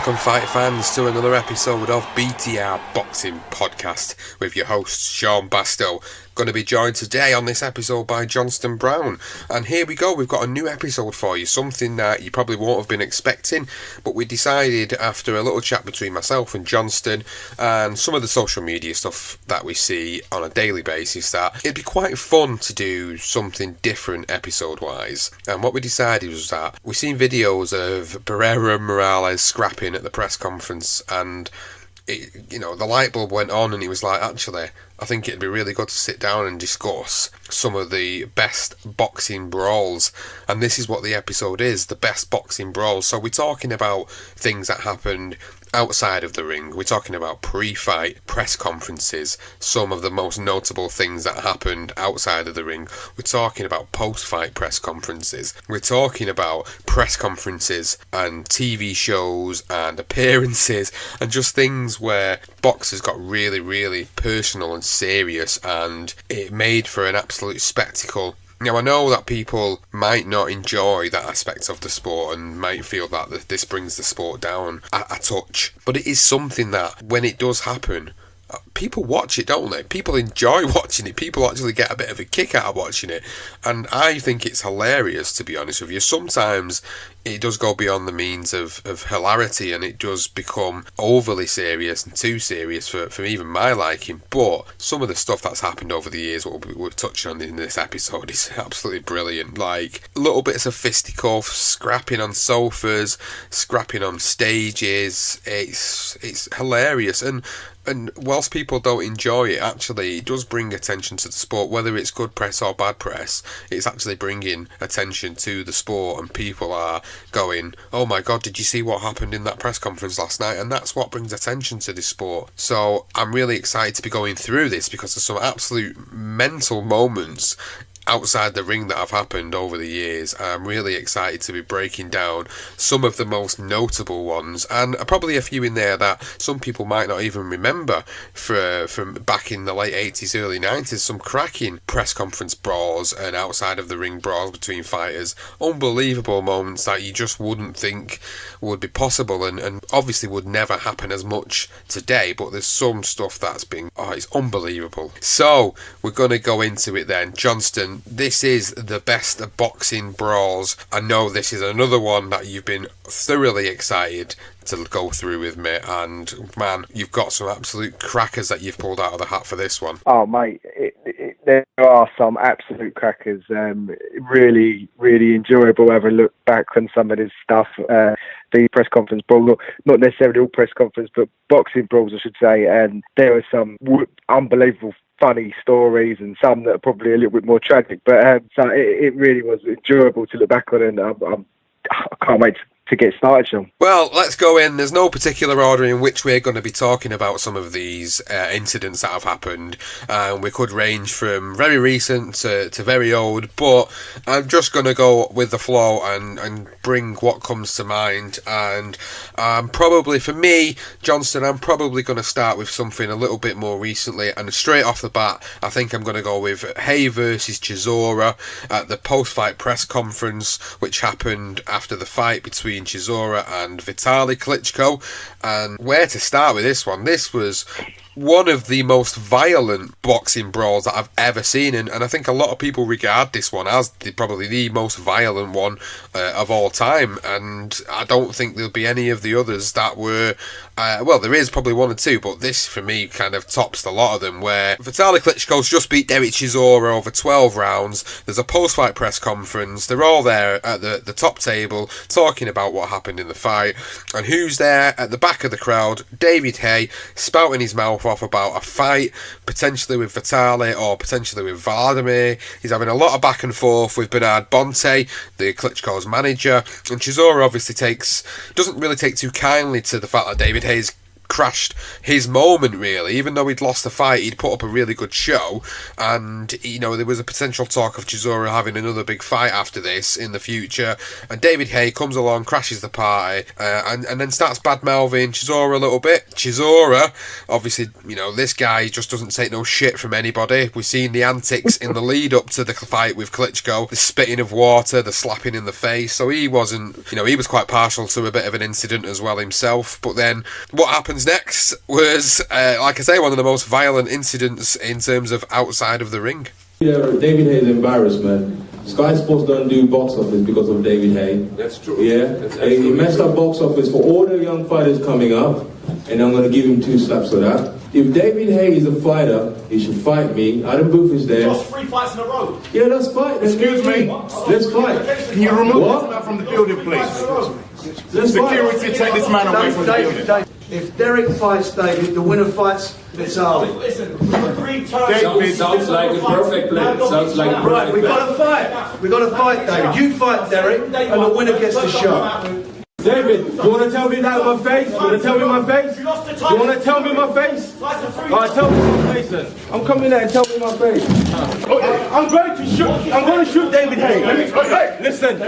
Welcome, fight fans, to another episode of BTR Boxing Podcast with your host, Sean Bastow. Going to be joined today on this episode by Johnston Brown. And here we go, we've got a new episode for you, something that you probably won't have been expecting, but we decided after a little chat between myself and Johnston and some of the social media stuff that we see on a daily basis that it'd be quite fun to do something different episode-wise. And what we decided was that we've seen videos of Barrera and Morales scrapping at the press conference, and the light bulb went on and he was like, actually, I think it'd be really good to sit down and discuss some of the best boxing brawls. And this is what the episode is, the best boxing brawls. So we're talking about things that happened outside of the ring. We're talking about pre-fight press conferences, some of the most notable things that happened outside of the ring. We're talking about post-fight press conferences. We're talking about press conferences and TV shows and appearances and just things where boxers got really, really personal and serious, and it made for an absolute spectacle. Now, I know that people might not enjoy that aspect of the sport and might feel that this brings the sport down a touch, but it is something that, when it does happen, people watch it, don't they? People enjoy watching it. People actually get a bit of a kick out of watching it. And I think it's hilarious, to be honest with you. Sometimes it does go beyond the means of hilarity, and it does become overly serious and too serious for even my liking. But some of the stuff that's happened over the years, what we're touching on in this episode, is absolutely brilliant. Like little bits of fisticuffs, scrapping on sofas, scrapping on stages. It's hilarious. And whilst people don't enjoy it, actually it does bring attention to the sport. Whether it's good press or bad press, it's actually bringing attention to the sport, and people are going, oh my god, did you see what happened in that press conference last night? And that's what brings attention to this sport. So I'm really excited to be going through this, because there's some absolute mental moments outside the ring that have happened over the years. I'm really excited to be breaking down some of the most notable ones, and probably a few in there that some people might not even remember from back in the late 80s, early 90s. Some cracking press conference brawls and outside of the ring brawls between fighters. Unbelievable moments that you just wouldn't think would be possible, and obviously would never happen as much today, but there's some stuff that's been, it's unbelievable. So we're going to go into it then. Johnston, this is the best boxing brawls. I know this is another one that you've been thoroughly excited to go through with me, and man, you've got some absolute crackers that you've pulled out of the hat for this one. Oh mate, there are some absolute crackers. Really, really enjoyable. Have a look back on some of this stuff. The press conference brawl, not necessarily all press conference, but boxing brawls, I should say. And there are some unbelievable funny stories, and some that are probably a little bit more tragic. But so it really was enjoyable to look back on, and I can't wait to get started, Sean. Well, let's go in. There's no particular order in which we're going to be talking about some of these incidents that have happened. We could range from very recent to very old, but I'm just going to go with the flow and bring what comes to mind. And probably for me, Johnston, I'm probably going to start with something a little bit more recently, and straight off the bat, I think I'm going to go with Hay versus Chisora at the post-fight press conference, which happened after the fight between Chisora and Vitaly Klitschko. And where to start with this one? This was one of the most violent boxing brawls that I've ever seen, and I think a lot of people regard this one as probably the most violent one of all time, and I don't think there'll be any of the others that were well, there is probably one or two, but this for me kind of tops a lot of them, where Vitaly Klitschko's just beat Derek Chisora over 12 rounds. There's a post-fight press conference, they're all there at the top table talking about what happened in the fight, and who's there at the back of the crowd? David Hay, spouting his mouth off about a fight potentially with Vitaly or potentially with Vladimir. He's having a lot of back and forth with Bernard Bonte, the Klitschko's manager, and Chisora obviously doesn't really take too kindly to the fact that David Hay's crashed his moment, really. Even though he'd lost the fight, he'd put up a really good show, and there was a potential talk of Chisora having another big fight after this in the future, and David Haye comes along, crashes the party, and then starts bad-mouthing Chisora a little bit. Chisora, obviously, this guy just doesn't take no shit from anybody. We've seen the antics in the lead up to the fight with Klitschko, the spitting of water, the slapping in the face, so he wasn't, he was quite partial to a bit of an incident as well himself. But then what happens next was, like I say, one of the most violent incidents in terms of outside of the ring. Yeah, David Haye's embarrassed, man. Sky Sports don't do box office because of David Haye. That's true. Yeah, he messed up box office for all the young fighters coming up, and I'm going to give him 2 slaps for that. If David Haye is a fighter, he should fight me. Adam Booth is there. Just 3 fights in a row. Yeah, let's fight. Excuse me. Let's fight. Can you remove this man from the building, please? Security, take this man away from the building. If Derek fights David, the winner fights Vitaly. Listen, we've agreed terms. David sounds like a perfect plan. Sounds like a Right, we've got to fight. We've got to fight, David. You fight Derek, and the winner gets the shot. David, you want to tell me that in my face? You want to tell me my face? You want to tell me my face? Alright, tell me my face then. I'm coming there and tell me my face. I'm going to shoot. I'm going to shoot David Haye. Hey, listen.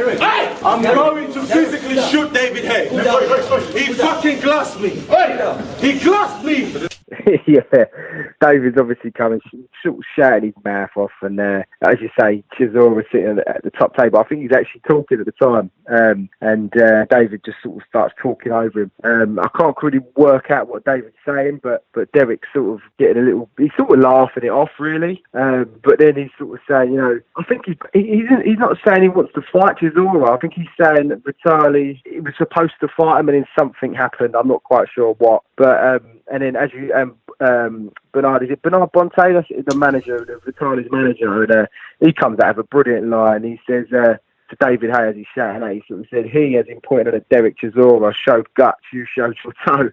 I'm going to physically shoot David Haye. He fucking glassed me. He glassed me. Yeah, David's obviously coming, sort of shouting his mouth off, and as you say, Chisora was sitting at the top table. I think he's actually talking at the time, and David just sort of starts talking over him. I can't really work out what David's saying, but Derek's sort of getting he's sort of laughing it off, really. But then he's sort of saying, I think he's not saying he wants to fight Chisora. I think he's saying that Vitaly, he was supposed to fight him, and then something happened. I'm not quite sure what, but and then as you Bernard Bonte, that's the manager, the Vitaly's manager, and he comes out with a brilliant line. He says to David Haye, as he's shouting out, he sort of said, he, as in pointing at Derek Chisora, showed guts, you showed your toe,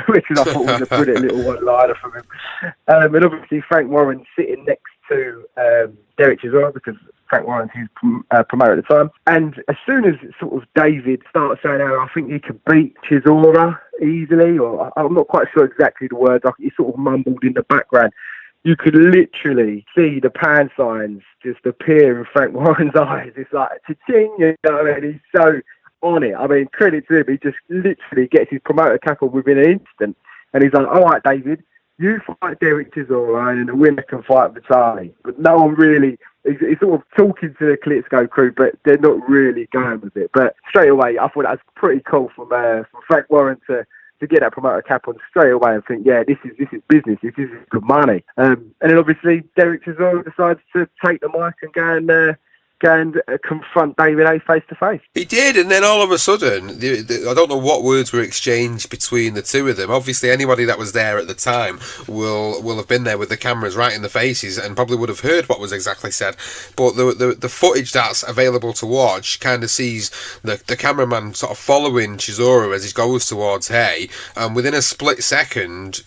which I thought was a brilliant little one-liner from him. And obviously Frank Warren sitting next to Derek Chisora, because Frank Warren's his promoter at the time. And as soon as sort of David starts saying, I think he could beat Chisora easily, or I'm not quite sure exactly the words, he sort of mumbled in the background. You could literally see the pound signs just appear in Frank Warren's eyes. It's like, cha-ching, he's so on it. I mean, credit to him, he just literally gets his promoter cap on within an instant. And he's like, all right, David, you fight Derek Chisora and the winner can fight Vitaly. But no one really, he's sort of talking to the Klitschko crew, but they're not really going with it. But straight away, I thought that was pretty cool from Frank Warren to get that promoter cap on straight away and think, yeah, this is business, this is good money. And then obviously Derek Chisora decides to take the mic and go and confront David Haye face to face. He did, and then all of a sudden, I don't know what words were exchanged between the two of them. Obviously, anybody that was there at the time will have been there with the cameras right in the faces and probably would have heard what was exactly said. But the footage that's available to watch kind of sees the cameraman sort of following Chisora as he goes towards Haye, and within a split second,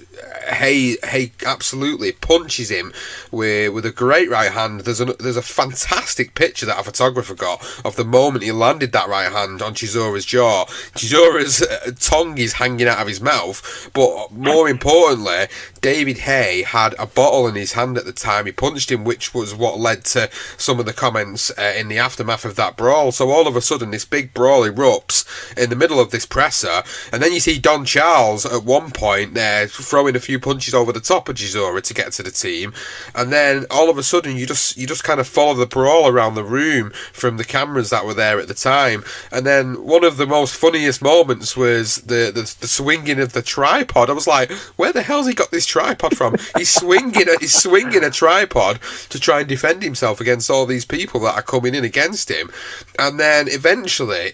Haye absolutely punches him with a great right hand. There's a fantastic picture that a photographer got of the moment he landed that right hand on Chisora's jaw. Chisora's tongue is hanging out of his mouth, but more importantly, David Haye had a bottle in his hand at the time he punched him, which was what led to some of the comments in the aftermath of that brawl. So all of a sudden, this big brawl erupts in the middle of this presser, and then you see Don Charles at one point there throwing a few punches over the top of Chisora to get to the team, and then all of a sudden you just kind of follow the brawl around the room from the cameras that were there at the time. And then one of the most funniest moments was the swinging of the tripod. I was like, where the hell's he got this tripod from? He's swinging a tripod to try and defend himself against all these people that are coming in against him. And then eventually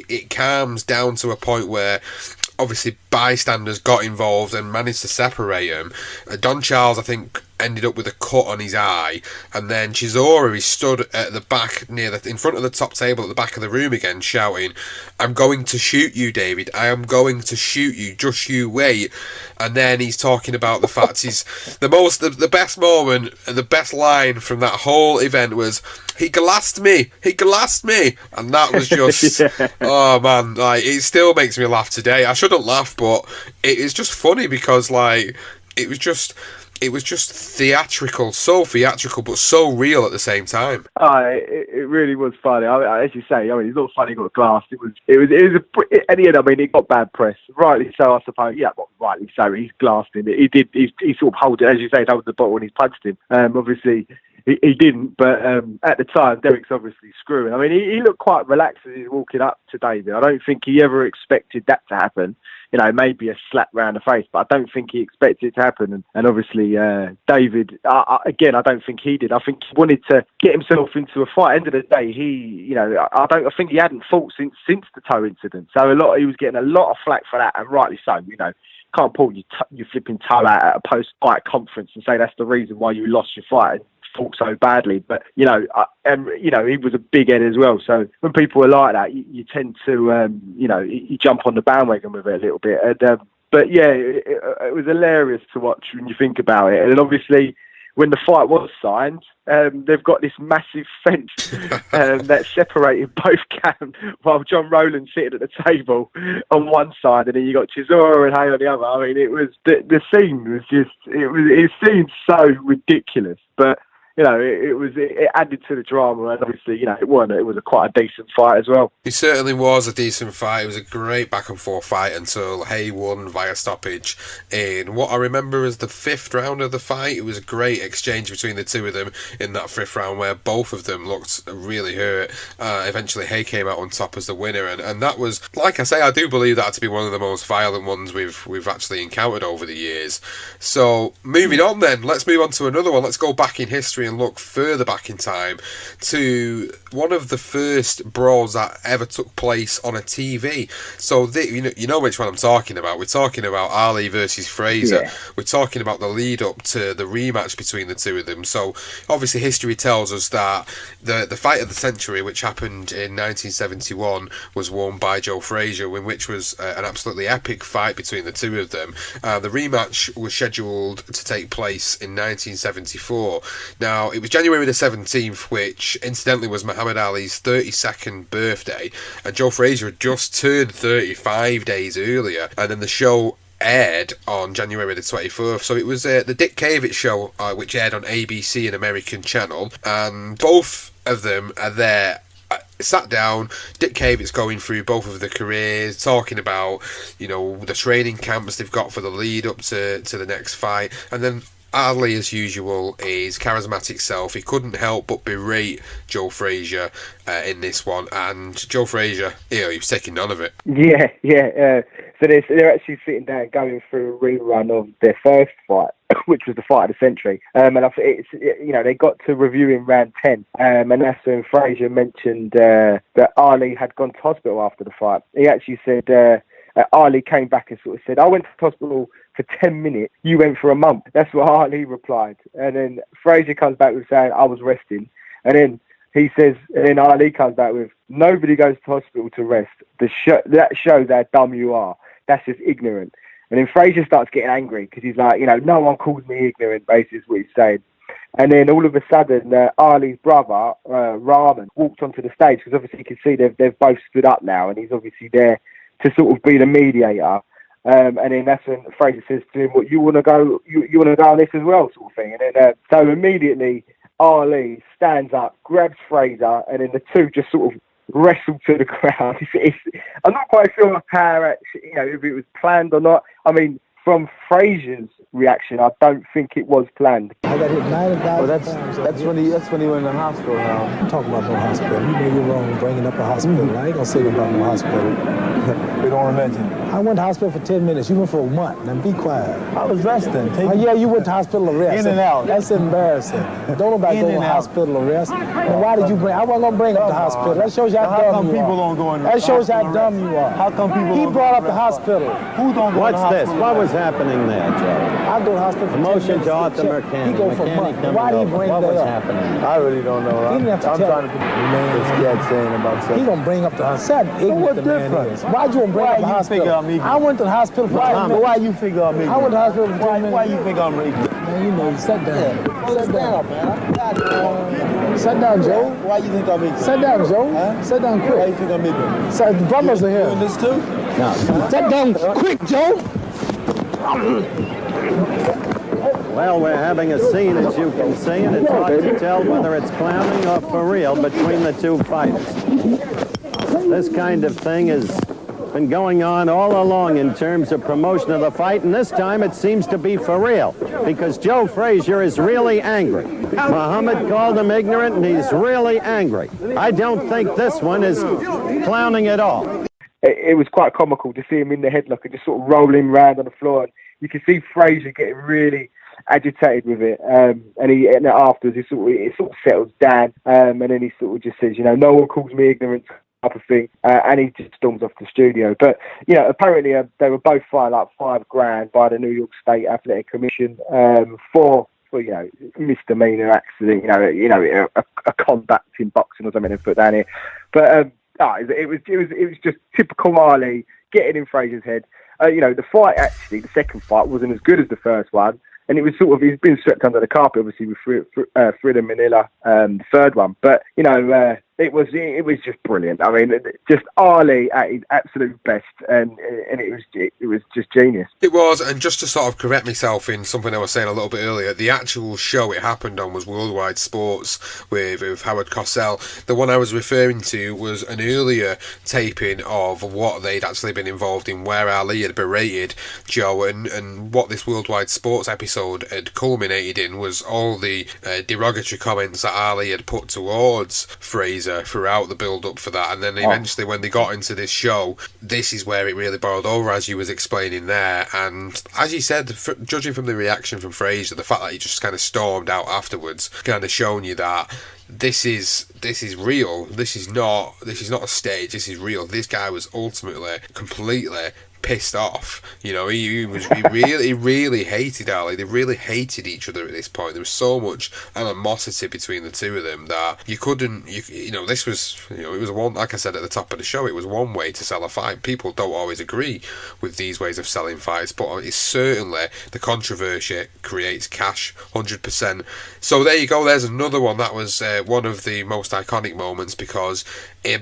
it calms down to a point where obviously bystanders got involved and managed to separate him. Don Charles, I think, ended up with a cut on his eye, and then Chisora, he stood at the back in front of the top table at the back of the room again, shouting, "I'm going to shoot you, David. I am going to shoot you. Just you wait." And then he's talking about the fact the best moment and the best line from that whole event was, "He glassed me, and that was just oh man, like it still makes me laugh today. I shouldn't laugh, but it is just funny because like it was just theatrical, so theatrical, but so real at the same time. It really was funny. As you say, it's not funny. He got glassed. It was at the end. I mean, it got bad press, rightly so, I suppose. Yeah, well, rightly so. He's glassed him. He did. He sort of hold it, as you say, held the bottle when he punched him. Obviously. He didn't, but at the time, Derek's obviously screwing. I mean, he looked quite relaxed as he was walking up to David. I don't think he ever expected that to happen. Maybe a slap round the face, but I don't think he expected it to happen. And obviously, David, again, I don't think he did. I think he wanted to get himself into a fight. End of the day, I think he hadn't fought since the toe incident. So he was getting a lot of flack for that, and rightly so. Can't pull your flipping toe out at a post-fight conference and say that's the reason why you lost your fight. Fought so badly, but he was a big head as well. So when people are like that, you tend to you jump on the bandwagon with it a little bit. And, but yeah, it was hilarious to watch when you think about it. And obviously, when the fight was signed, they've got this massive fence that separated both camps, while John Rowland's sitting at the table on one side, and then you got Chisora and Hay on the other. I mean, it was the scene was just it seemed so ridiculous, but. It added to the drama, and obviously, it was quite a decent fight as well. It certainly was a decent fight. It was a great back and forth fight until Hay won via stoppage in what I remember as the fifth round of the fight. It was a great exchange between the two of them in that fifth round where both of them looked really hurt. Eventually, Hay came out on top as the winner, and that was, like I say, I do believe that to be one of the most violent ones we've actually encountered over the years. So, moving on then, let's move on to another one. Let's go back in history and look further back in time to one of the first brawls that ever took place on a TV. So you know which one I'm talking about. We're talking about Ali versus Fraser. Yeah. We're talking about the lead up to the rematch between the two of them. So obviously history tells us that the fight of the century, which happened in 1971, was won by Joe Frazier, which was an absolutely epic fight between the two of them. The rematch was scheduled to take place in 1974. Now, it was January the 17th, which incidentally was Muhammad Ali's 32nd birthday, and Joe Frazier had just turned 35 days earlier, and then the show aired on January the 24th. So it was the Dick Cavett show, which aired on ABC, an American channel, and both of them are there. Sat down, Dick Cavett's going through both of their careers, talking about, the training camps they've got for the lead up to the next fight, and then Ali, as usual, his charismatic self, he couldn't help but berate Joe Frazier in this one, and Joe Frazier, he was taking none of it. Yeah. So they're actually sitting down going through a rerun of their first fight, which was the fight of the century. And I think they got to reviewing round 10, and that's when Frazier mentioned that Ali had gone to hospital after the fight. He actually said Ali came back and sort of said, "I went to hospital for 10 minutes, you went for a month." That's what Ali replied. And then Frazier comes back with saying, "I was resting." And then he says, and then Ali comes back with, "Nobody goes to hospital to rest. That shows how dumb you are. That's just ignorant." And then Frazier starts getting angry because he's like, no one calls me ignorant, basically is what he's saying. And then all of a sudden, Ali's brother, Rahman, walked onto the stage because obviously you can see they've both stood up now, and he's obviously there to sort of be the mediator. And then that's when Fraser says to him, "What, you want to go? You want to go on this as well?" sort of thing. And then so immediately Ali stands up, grabs Fraser, and then the two just sort of wrestle to the ground. I'm not quite sure how if it was planned or not. I mean, from Fraser's reaction, I don't think it was planned. I got hit 9,000 times. That's when he went in the hospital now. I'm talking about no hospital. You know you're wrong bringing up a hospital. I ain't gonna say about no hospital. We don't mention. I went to hospital for 10 minutes. You went for a month. Now be quiet. I was resting. Yeah, you went to hospital arrest. In and out. That's embarrassing. Don't nobody go to hospital arrest. And why did you bring? I wasn't gonna bring up the hospital. That shows you how dumb you are. How come people don't go in the That shows how dumb you are. How come people? He brought up the hospital. Who don't go What's this? What was happening there, Joe? I go to hospital for Motion 10 to minutes. Arthur McCann. He go for a month. Why did he bring that up? What was happening? I really don't know. He didn't have to I'm tell trying to remain scared saying about something. He gonna bring up the hospital. What difference? Why'd you bring up the hospital? I went to the hospital for 10 minutes. Why you figure I'm ignorant? I went to the hospital for 10 minutes. Why you think I'm ignorant? Man, you know, sit down. Sit down, man. Sit down, Joe. Why you think I'm ignorant? Sit down, Joe. Huh? Sit down quick. Why you think I'm ignorant? So the brothers are here. Doing this too? No. Sit down quick, Joe. Well, we're having a scene, as you can see, and it's hard to tell whether it's clowning or for real between the two fighters. This kind of thing has been going on all along in terms of promotion of the fight, and this time it seems to be for real, because Joe Frazier is really angry. Muhammad called him ignorant, and he's really angry. I don't think this one is clowning at all. It was quite comical to see him in the headlock and just sort of rolling around on the floor. And you can see Frazier getting really agitated with it, and afterwards it sort of settles down, and then he sort of just says, no one calls me ignorant, type of thing, and he just storms off the studio. But apparently they were both fined like $5,000 by the New York State Athletic Commission for misdemeanor accident, a conduct in boxing or something to put down here. But it was just typical Ali getting in Frazier's head. The fight, actually, the second fight wasn't as good as the first one, and he's been swept under the carpet, obviously, with Frida Manila, the third one. But it was just brilliant. I mean, just Ali at his absolute best, and it was just genius. It was, and just to sort of correct myself in something I was saying a little bit earlier, the actual show it happened on was Worldwide Sports with Howard Cosell. The one I was referring to was an earlier taping of what they'd actually been involved in, where Ali had berated Joe, and what this Worldwide Sports episode had culminated in was all the derogatory comments that Ali had put towards Fraser throughout the build-up for that, and then eventually when they got into this show, this is where it really boiled over, as you was explaining there. And as you said, judging from the reaction from Fraser, the fact that he just kind of stormed out afterwards, kind of showing you that this is real. This is not a stage. This is real. This guy was ultimately completely pissed off. He really hated Ali. They really hated each other at this point. There was so much animosity between the two of them that you couldn't. This was it was one, like I said at the top of the show, it was one way to sell a fight. People don't always agree with these ways of selling fights, but it's certainly the controversy creates cash, 100%. So there you go. There's another one that was one of the most iconic moments, because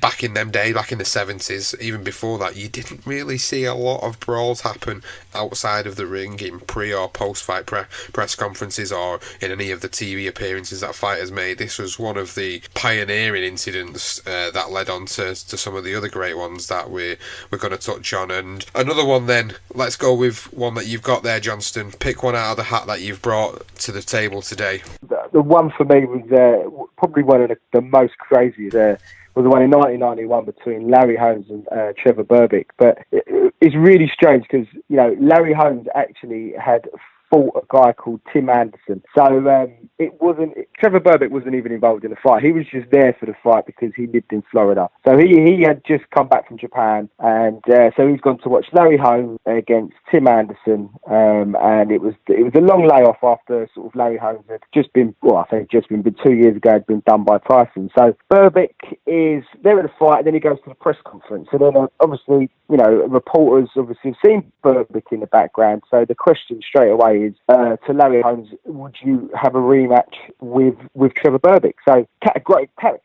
back in them days, back in the 70s, even before that, you didn't really see a lot of brawls happen outside of the ring in pre or post-fight press conferences or in any of the TV appearances that fighters made. This was one of the pioneering incidents that led on to some of the other great ones that we're going to touch on. And another one then, let's go with one that you've got there, Johnston. Pick one out of the hat that you've brought to the table today. The one for me was probably one of the most craziest. Was the one in 1991 between Larry Holmes and Trevor Berbick. But it's really strange because, Larry Holmes actually had fought a guy called Tim Anderson. So Trevor Berbick wasn't even involved in the fight. He was just there for the fight because he lived in Florida. So he had just come back from Japan, and so he's gone to watch Larry Holmes against Tim Anderson, and it was a long layoff after sort of Larry Holmes had just been, but 2 years ago, had been done by Tyson. So Berbick is there at the fight, and then he goes to the press conference. So then obviously, reporters obviously have seen Berbick in the background. So the question straight away is to Larry Holmes, would you have a rematch with Trevor Berbick? So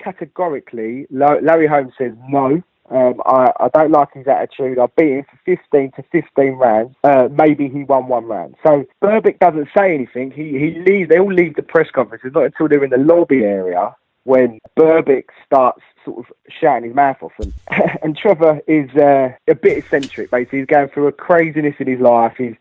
categorically, Larry Holmes says no. I don't like his attitude. I beat him for 15 to 15 rounds. Maybe he won one round. So Berbick doesn't say anything. He leaves. They all leave the press conference. It's not until they're in the lobby area when Berbick starts sort of shouting his mouth off. And Trevor is a bit eccentric, basically. He's going through a craziness in his life. He's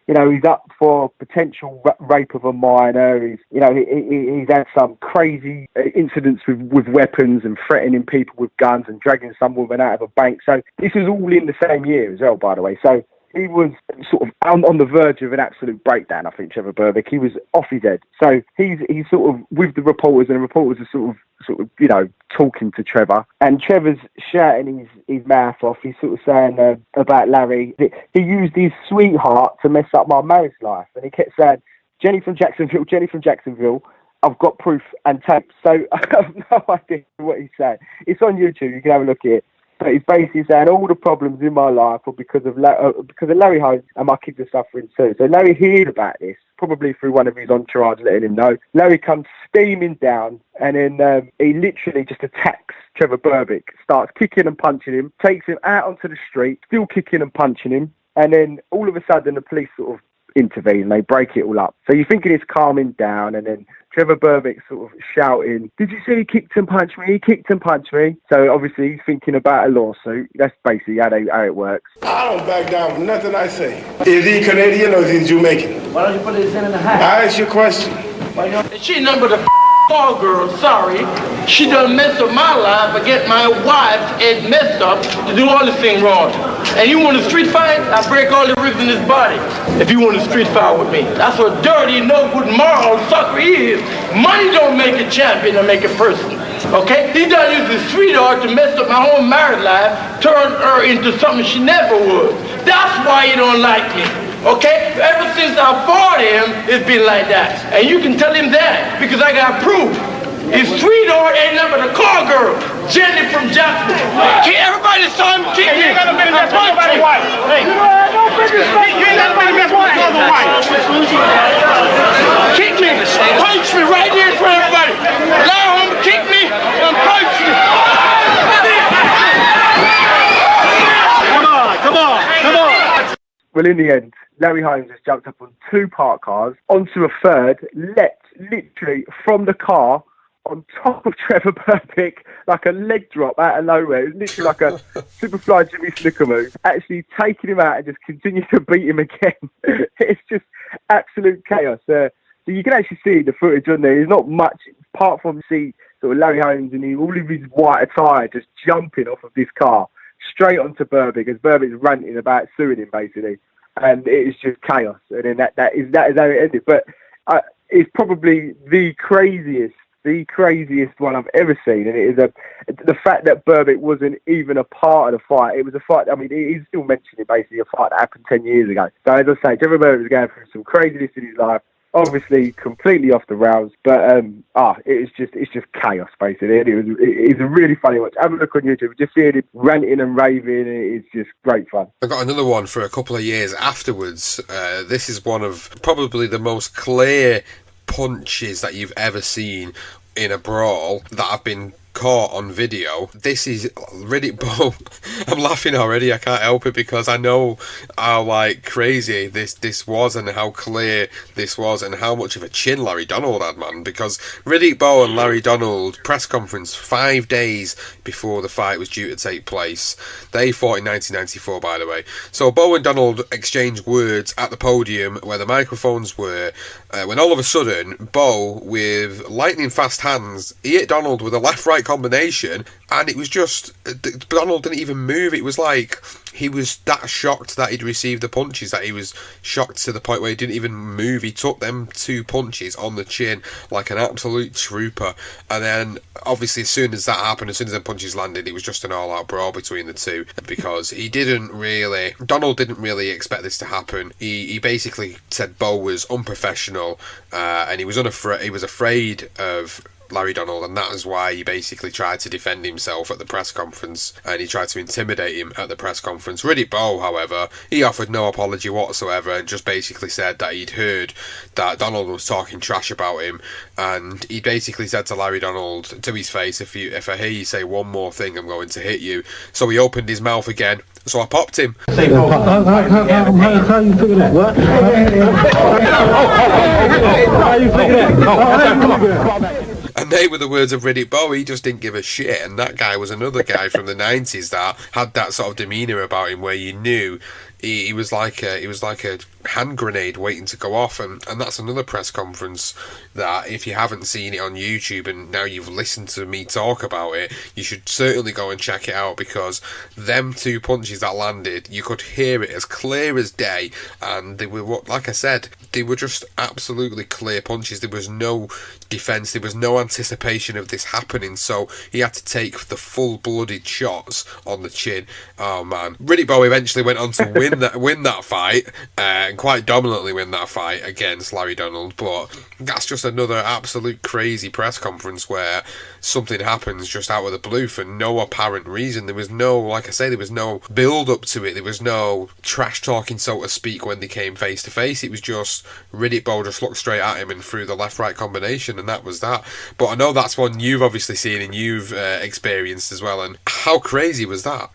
up for potential rape of a minor. He's had some crazy incidents with weapons and threatening people with guns and dragging some woman out of a bank. So this is all in the same year as well, by the way. So he was sort of on the verge of an absolute breakdown, I think, Trevor Berbick. He was off his head. So he's sort of with the reporters, and the reporters are sort of, you know, talking to Trevor. And Trevor's shouting his mouth off. He's sort of saying about Larry. He used his sweetheart to mess up my marriage life. And he kept saying, Jenny from Jacksonville, I've got proof and tape. So I have no idea what he's saying. It's on YouTube. You can have a look at it. But he's basically saying all the problems in my life are because of Larry Holmes, and my kids are suffering too. So Larry heard about this, probably through one of his entourage letting him know. Larry comes steaming down, and then he literally just attacks Trevor Berbick, starts kicking and punching him, takes him out onto the street, still kicking and punching him, and then all of a sudden the police sort of intervene and they break it all up. So you're thinking it's calming down, and then Trevor Berbick sort of shouting, "Did you see he kicked and punched me? He kicked and punched me." So obviously he's thinking about a lawsuit. That's basically how it works. I don't back down from nothing I say. Is he Canadian or is he Jamaican? Why don't you put his in the hat? I ask you a question. She ain't nothing but a call girl, sorry. She done messed up my life, but get my wife and messed up to do all this thing wrong. And you want a street fight? I break all the ribs in his body. If you want a street fight with me. That's what dirty, no good moral sucker is. Money don't make a champion or make a person. Okay? He done used his sweetheart to mess up my whole married life, turn her into something she never was. That's why he don't like me. Okay? Ever since I fought him, it's been like that. And you can tell him that, because I got proof. His sweetheart ain't nothing but a call girl. Jenny from Johnston. Everybody saw him kick me. You ain't got no business messing with nobody's wife. Hey. You ain't got no business messing with nobody's wife. Kick me. Punch me right there in front of everybody. Allow him to kick me and punch me. Come on. Well, in the end, Larry Holmes has jumped up on 2 parked cars, onto a third, leapt literally from the car on top of Trevor Berbick like a leg drop out of nowhere. It was literally like a Superfly Jimmy Snooker move. Actually taking him out and just continue to beat him again. It's just absolute chaos. So you can actually see the footage on there. There's not much apart from see sort of Larry Holmes and all of his white attire just jumping off of this car straight onto Berbick as Berbick's ranting about suing him basically. And it is just chaos. And then that is how it ended. But it's probably the craziest one I've ever seen, and it is the fact that Berbick wasn't even a part of the fight. It was a fight. I mean, he's still mentioning basically a fight that happened 10 years ago. So as I say, Trevor Berbick was going through some craziness in his life. Obviously, completely off the rails, but it's just chaos basically. It's a really funny watch. Have a look on YouTube. Just seeing him ranting and raving. It's just great fun. I got another one for a couple of years afterwards. This is one of probably the most clear punches that you've ever seen in a brawl that have been caught on video. This is Riddick Bowe. I'm laughing already, I can't help it, because I know how like crazy this was and how clear this was and how much of a chin Larry Donald had, man, because Riddick Bowe and Larry Donald press conference 5 days before the fight was due to take place. They fought in 1994, by the way. So Bowe and Donald exchanged words at the podium where the microphones were, when all of a sudden Bowe, with lightning fast hands, he hit Donald with a left-right combination, and it was just Donald didn't even move. It was like he was that shocked that he'd received the punches that he was shocked to the point where he didn't even move. He took them 2 punches on the chin like an absolute trooper, and then obviously as soon as that happened, as soon as the punches landed, it was just an all-out brawl between the two, because Donald didn't really expect this to happen. He basically said Bowe was unprofessional, and he was afraid of Larry Donald, and that is why he basically tried to defend himself at the press conference, and he tried to intimidate him at the press conference. Riddick Bowe, however, he offered no apology whatsoever and just basically said that he'd heard that Donald was talking trash about him, and he basically said to Larry Donald to his face, if I hear you say one more thing, I'm going to hit you. So he opened his mouth again, so I popped him. How you figure that? What? How you figure that? And they were the words of Riddick Bowe. He just didn't give a shit. And that guy was another guy from the 90s that had that sort of demeanour about him where you knew he was like a hand grenade waiting to go off, and that's another press conference that if you haven't seen it on YouTube and now you've listened to me talk about it, you should certainly go and check it out, because them two punches that landed, you could hear it as clear as day, and they were, like I said, they were just absolutely clear punches. There was no defence, there was no anticipation of this happening, so he had to take the full-blooded shots on the chin. Oh man, Riddick Bowe eventually went on to win that fight, and quite dominantly win that fight against Larry Donald. But that's just another absolute crazy press conference where something happens just out of the blue for no apparent reason. There was no, like I say, there was no build up to it. There was no trash talking, so to speak, when they came face to face. It was just Riddick Bowe just looked straight at him and threw the left-right combination, and that was that. But I know that's one you've obviously seen and you've experienced as well. And how crazy was that?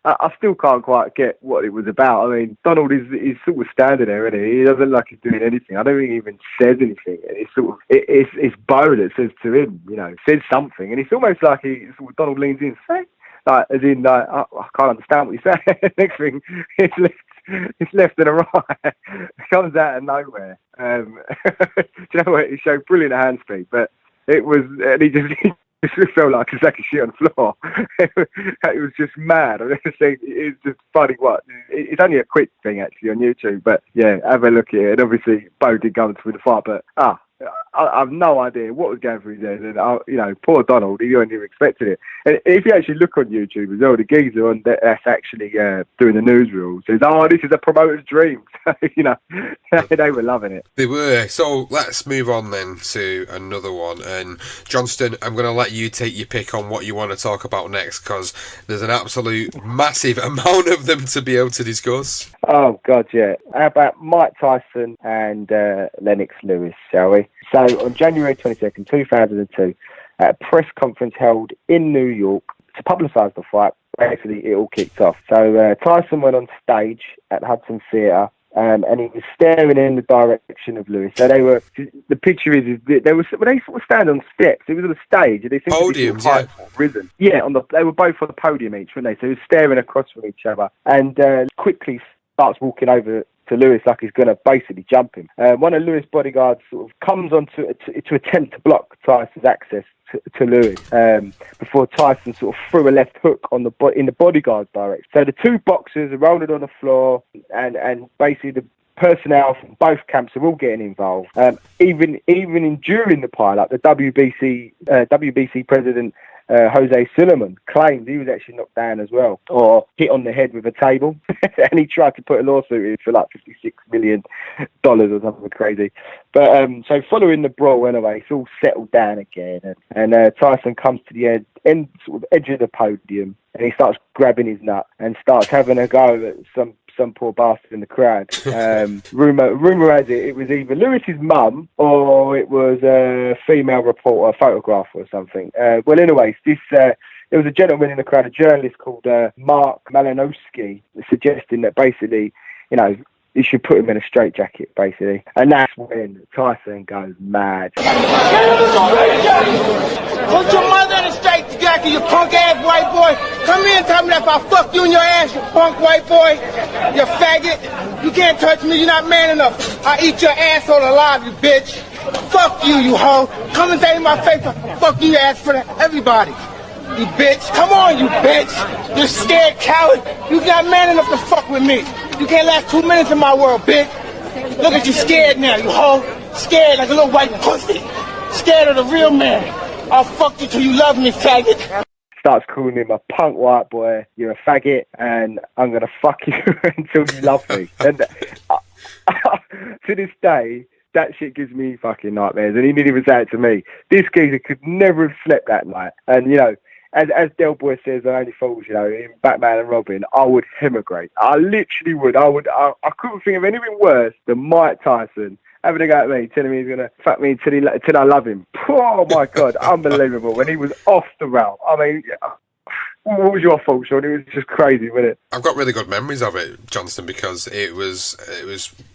I still can't quite get what it was about. I mean, Donald is sort of standing there, isn't he? He doesn't look like he's doing anything. I don't think he even says anything. It's sort of it's Bowe that says to him, says something, and it's almost like Donald leans in, say, like as in, like, I can't understand what he's saying. Next thing, it's left and a right. It comes out of nowhere. Do you know what? He showed brilliant hand speed, but it was, and he just felt like a sack of shit on the floor. It was just mad. I mean, it's just funny. It's only a quick thing actually on YouTube, but yeah, have a look at it. And obviously, Bowe did go into the fight, but I have no idea what was going through his head. And poor Donald, he wasn't even expecting it. And if you actually look on YouTube as well, the geezer on that's actually doing the newsreel says, "Oh, this is a promoter's dream." They were loving it. They were. So let's move on then to another one. And Johnston, I'm going to let you take your pick on what you want to talk about next, because there's an absolute massive amount of them to be able to discuss. Oh God, yeah. How about Mike Tyson and Lennox Lewis, shall we? So on January 22nd, 2002, at a press conference held in New York to publicise the fight, basically it all kicked off. So Tyson went on stage at Hudson Theatre, and he was staring in the direction of Lewis. So the picture is they were sort of stand on steps. It was on a stage. They seemed to be yeah. Risen. Yeah, they were both on the podium each, weren't they? So he was staring across from each other, and quickly starts walking over to Lewis like he's going to basically jump him. One of Lewis' bodyguards sort of comes on to attempt to block Tyson's access to Lewis before Tyson sort of threw a left hook in the bodyguard's direction. So the two boxers are rolling on the floor, and basically the personnel from both camps are all getting involved. Even during the pile-up, the WBC president Jose Sullivan claimed he was actually knocked down as well, or hit on the head with a table, and he tried to put a lawsuit in for like $56 million or something crazy. But so following the brawl anyway, it's all settled down again, and Tyson comes to the edge of the podium, and he starts grabbing his nut and starts having a go at some poor bastard in the crowd. Rumour has it was either Lewis's mum or it was a female reporter, a photographer or something. Well, anyways, there was a gentleman in the crowd, a journalist called Mark Malinowski, suggesting that basically, you should put him in a straitjacket, basically. And that's when Tyson goes mad. Put your mother in a straitjacket, you punk-ass white boy. Come here and tell me that if I fuck you in your ass, you punk white boy, you faggot. You can't touch me, you're not man enough. I eat your asshole alive, you bitch. Fuck you, you hoe. Come and say in my face, fuck you, ass for everybody. You bitch. Come on, you bitch. You scared coward. You not man enough to fuck with me. You can't last 2 minutes in my world, bitch. Look at you scared now, you hoe. Scared like a little white pussy. Scared of the real man. I'll fuck you till you love me, faggot. Starts calling him a punk white boy, you're a faggot, and I'm going to fuck you until you love me. And to this day, that shit gives me fucking nightmares, and he didn't even say it to me. This geezer could never have slept that night. And, as Del Boy says on Only Fools, in Batman and Robin, I would emigrate. I literally would. I couldn't think of anything worse than Mike Tyson having a go at me, telling me he's going to fuck me until I love him. Oh, my God, unbelievable. When he was off the rail. I mean, what was your fault, Sean? It was just crazy, wasn't it? I've got really good memories of it, Johnston, because it was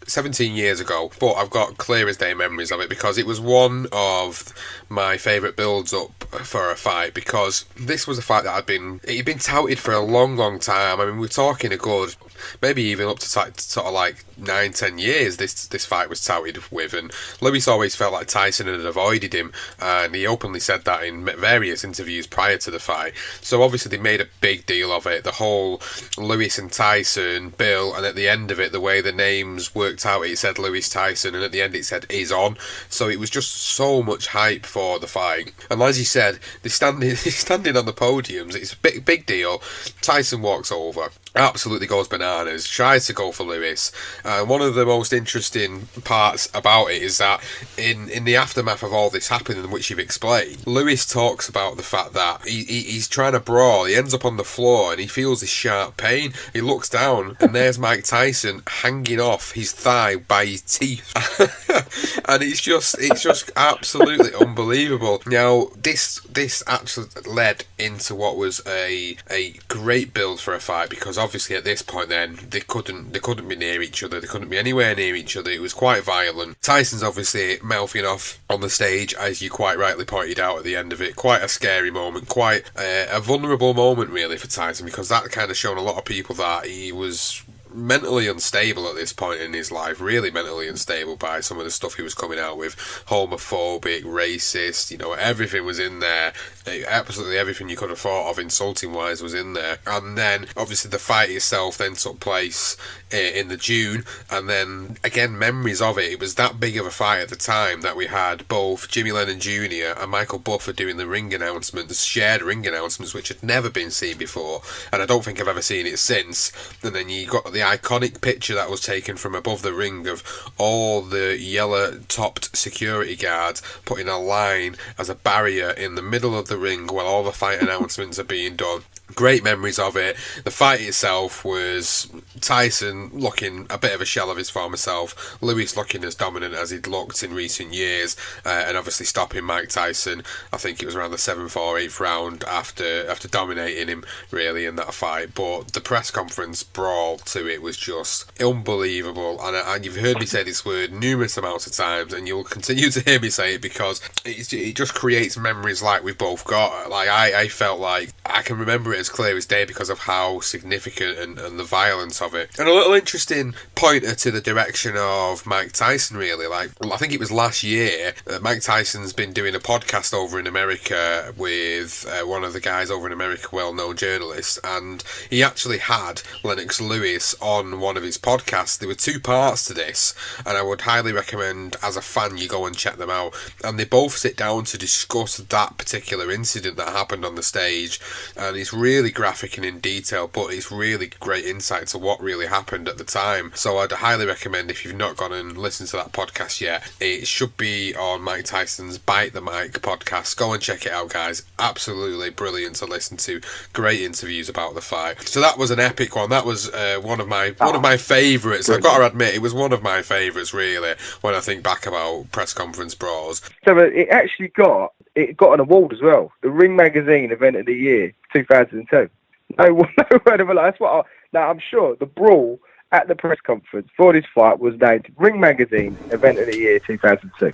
17 years ago, but I've got clear as day memories of it because it was one of my favourite builds up for a fight, because this was a fight that it'd been touted for a long time. I mean, we're talking a good maybe even up to sort of like 9-10 years this fight was touted with, and Lewis always felt like Tyson had avoided him, and he openly said that in various interviews prior to the fight. So obviously they made a big deal of it, the whole Lewis and Tyson bill, and at the end of it, the way the names worked out, it said Lewis Tyson, and at the end it said is on. So it was just so much hype for the fight. And as you said, they're standing on the podiums, it's a big deal. Tyson walks over, absolutely goes bananas, tries to go for Lewis. One of the most interesting parts about it is that in the aftermath of all this happening, which you've explained, Lewis talks about the fact that he's trying to brawl, he ends up on the floor and he feels this sharp pain. He looks down and there's Mike Tyson hanging off his thigh by his teeth. And it's just absolutely unbelievable. Now this actually led into what was a great build for a fight, because obviously at this point then they couldn't be near each other, they couldn't be anywhere near each other. It was quite violent. Tyson's obviously mouthing off on the stage, as you quite rightly pointed out at the end of it. Quite a scary moment, quite a vulnerable moment really for Tyson, because that kind of shown a lot of people that he was mentally unstable at this point in his life, really mentally unstable by some of the stuff he was coming out with. Homophobic, racist, everything was in there. Absolutely everything you could have thought of insulting wise was in there. And then obviously the fight itself then took place in the June, and then again memories of it. It was that big of a fight at the time that we had both Jimmy Lennon Jr. and Michael Buffer doing the ring announcements, shared ring announcements, which had never been seen before, and I don't think I've ever seen it since. And then you got the iconic picture that was taken from above the ring of all the yellow-topped security guards putting a line as a barrier in the middle of the ring while all the fight announcements are being done. Great memories of it. The fight itself was Tyson looking a bit of a shell of his former self, Lewis looking as dominant as he'd looked in recent years, and obviously stopping Mike Tyson. I think it was around the 7th or 8th round after dominating him really in that fight. But the press conference brawl to it was just unbelievable, and you've heard me say this word numerous amounts of times, and you'll continue to hear me say it, because it just creates memories like we've both got. Like I felt like I can remember it as clear as day because of how significant and the violence of it. And a little interesting pointer to the direction of Mike Tyson really, like I think it was last year, Mike Tyson's been doing a podcast over in America with one of the guys over in America, well-known journalist, and he actually had Lennox Lewis on one of his podcasts. There were 2 parts to this, and I would highly recommend as a fan you go and check them out, and they both sit down to discuss that particular incident that happened on the stage, and it's really graphic and in detail, but it's really great insight to what really happened at the time. So I'd highly recommend, if you've not gone and listened to that podcast yet, it should be on Mike Tyson's Bite the Mic podcast. Go and check it out, guys. Absolutely brilliant to listen to. Great interviews about the fight. So that was an epic one. That was one of my favourites. I've got to admit, it was one of my favourites really when I think back about press conference brawls. So it actually got an award as well. The Ring Magazine Event of the Year 2002. No word of a lie. That's what now I'm sure the brawl at the press conference for this fight was named Ring Magazine Event of the Year 2002.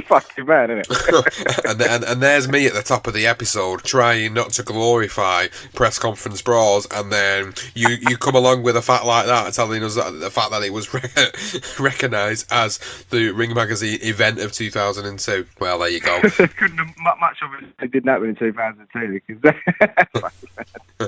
Fucking man, isn't it? and there's me at the top of the episode trying not to glorify press conference brawls, and then you come along with a fact like that, telling us that the fact that it was recognised as the Ring Magazine Event of 2002. Well, there you go. Couldn't have much of it didn't happen in 2002 because